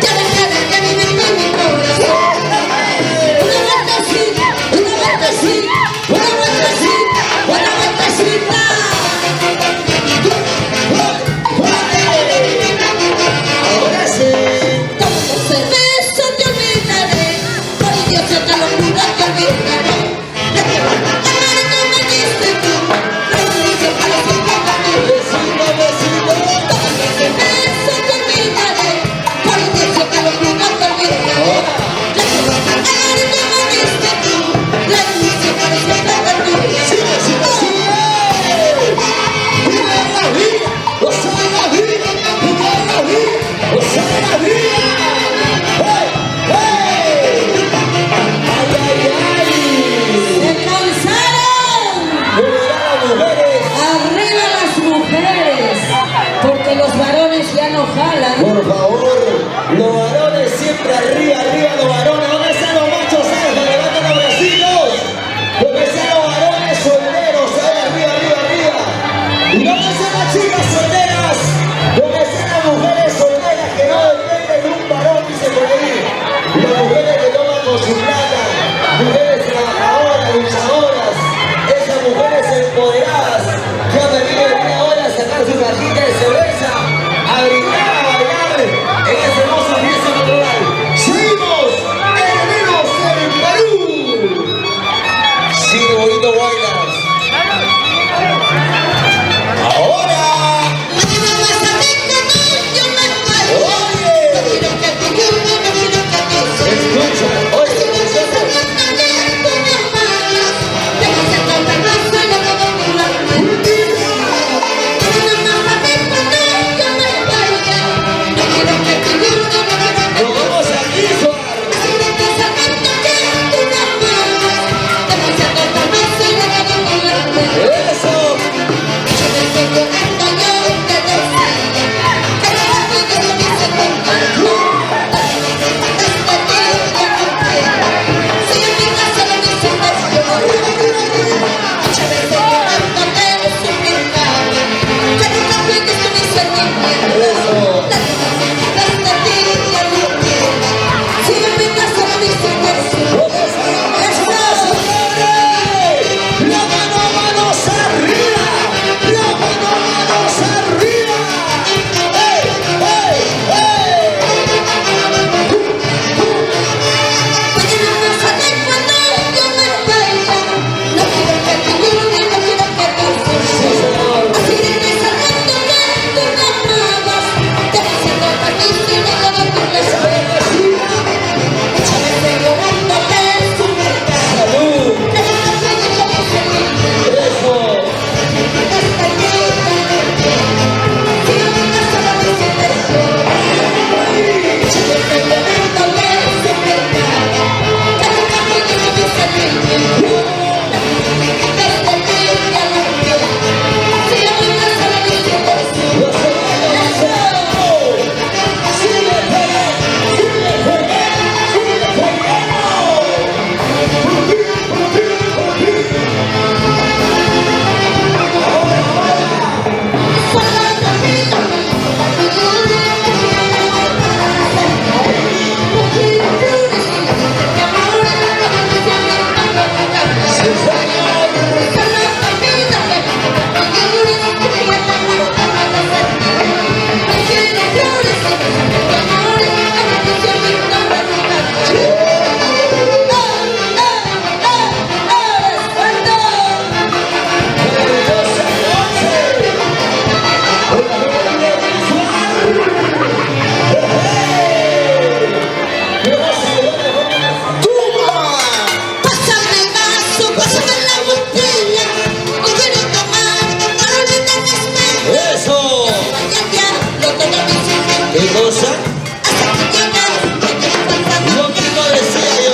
Ya la cara de mi mente y mi corazón. Una vuelta así, una vuelta así, una vuelta así, una vueltecita. Ahora sí. Tomando cerveza te olvidaré, por Dios yo te lo juro te olvidaré. De que amar tú me diste tú, renuncio para siempre contigo. Besito, besito. Tomando cerveza te olvidaré, por Dios yo te lo juro te olvidaré. De que amar tú me diste tú, renuncio para siempre contigo. Sigue, sigue, sigue. Viva la vida. Goza de la vida. Viva la vida. Goza de la vida. ¡Hey! ¡Hey! ¡Ay, ay, ay! ¡Se cansaron! ¡Volverán las mujeres! ¡Arriba las mujeres! Porque los varones ya no jalan. Por favor, los varones siempre arriba, arriba los varones. ¿Dónde están los machos alfa? Levanten los bracitos. ¿Dónde están los varones solteros? Ahí arriba, arriba, arriba. ¿Y dónde están las chicas solteras? ¿Dónde están las mujeres solteras que no dependen de un varón, dice por ahí? Las mujeres que toman con su plata, mujeres trabajadoras, luchadoras, esas mujeres empoderadas que han venido en una hora a sacar su cajita de cerveza, a brindar, a bailar en esa hermosa fiesta natural. ¡Seguimos! ¡Herederos del Perú! Sigue bonito bailas. Ahora. Escucha, oye, nos vamos aquí, Suar. Eso. cosa? Lo mismo decía yo.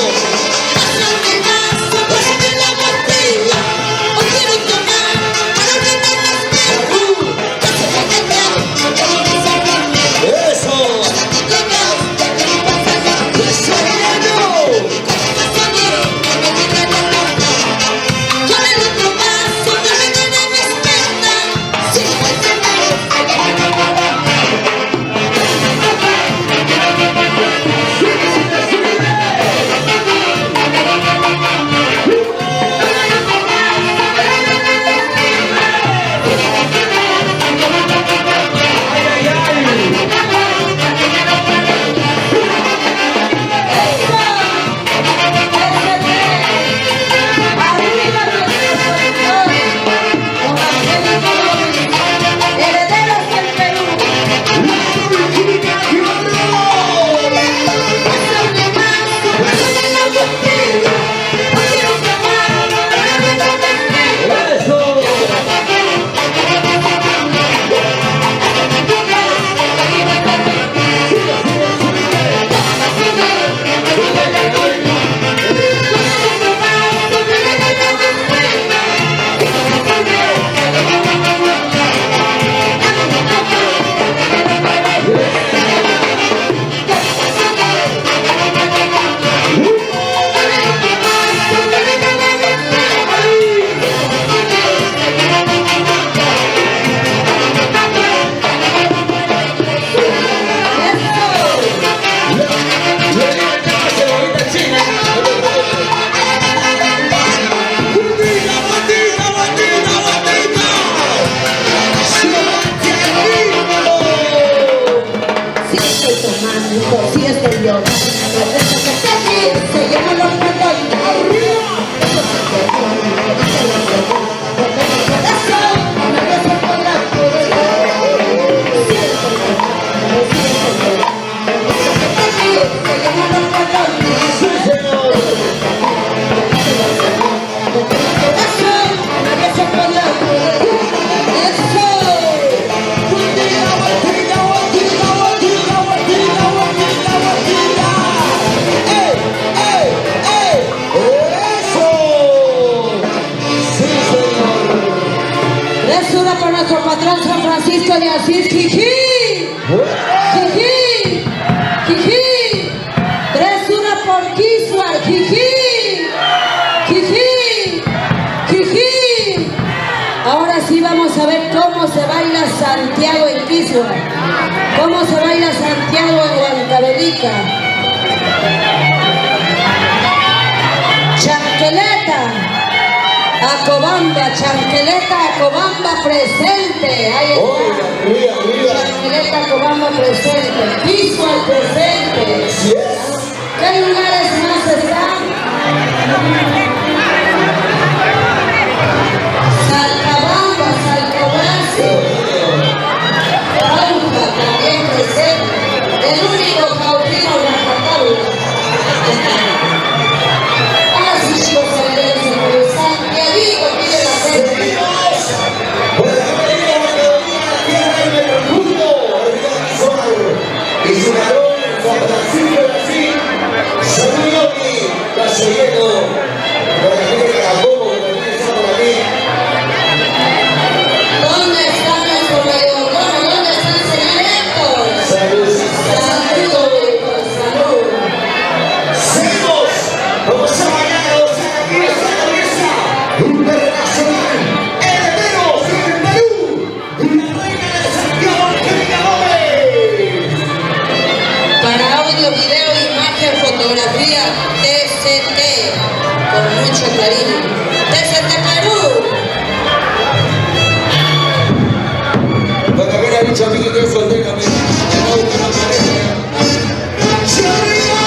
Nuestro patrón San Francisco de Asís, Jijí, Jijí, Jijí, 3-1 por Kiswar, Jijí, Jijí, Jijí. Ahora sí vamos a ver cómo se baila Santiago en Kiswar, cómo se baila Santiago en Huancavelica. Chanqueleta. Acobamba, Chanqueleta, Acobamba presente. Ahí está. Chanqueleta, Acobamba presente. Kiswar presente. ¿Qué lugares más están? Salcabamba, Salcobarce. Pauca también presente. El único caudillo de la Cataluña. Así yo se Santiago tiene la fe. Y su varón, Juan Francisco de Asís, saludo y Castellano, por la gente de Jacobo, que también está por aquí. ¿Dónde está nuestro mayordomo? ¿Dónde está el señor Héctor? Salud. Salud, Héctor, salud. Seguimos, vamos a bailar, vamos a la fiesta, internacional, herederos del Perú, la reina de Santiago, Angélica Gómez. Para audio, video, imagen, fotografía, TCT, con mucho cariño. TCT Perú. Para que me ha dicho a mí que estoy soltera, me ha buscado una pareja. ¡Arriba!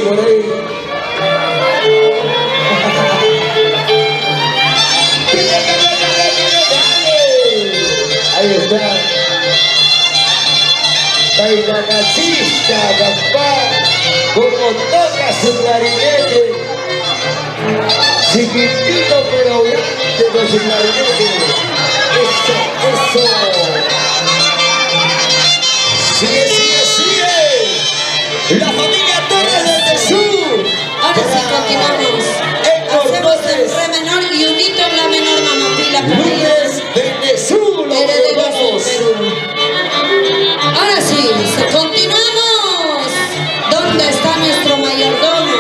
por ahí. Ahí está. Bailanacista, papá. Como toca su clarinete. Chiquitito pero grande con su clarinete. Eso, eso. Sigue, sigue, sigue. La familia Torres desde Sur. Ahora sí continuamos. Hacemos el re menor y unito en la menor, mamá pila para ellos. Lunes desde Sur. Los Herederos del vamos. Perú. Ahora sí, continuamos. ¿Dónde está nuestro mayordomo?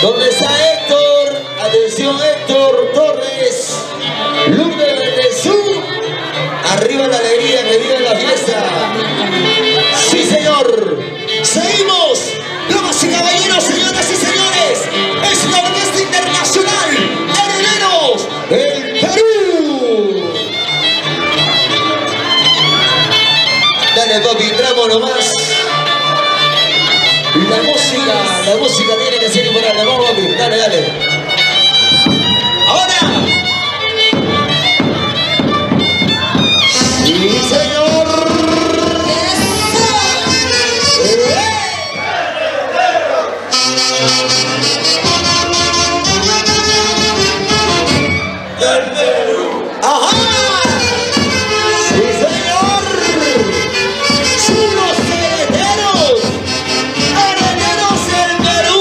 ¿Dónde está Héctor? Atención, Héctor Torres. Lunes desde Sur. Arriba la alegría, que viva la fiesta. Sí, señor. Seguimos. Damas y caballeros, señoras y señores. Es la Orquesta Internacional Herederos del Perú. Dale, papi, entramos nomás. La música tiene que ser imparable. Vamos, papi, dale, dale. Ahora. Sí, señor. ¡Ajá! ¡Sí, señor! ¡Son los herederos! ¡Herederos del Perú!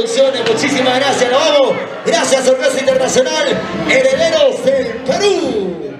Producciones, muchísimas gracias, nos vamos. Gracias, Orquesta Internacional, Herederos del Perú.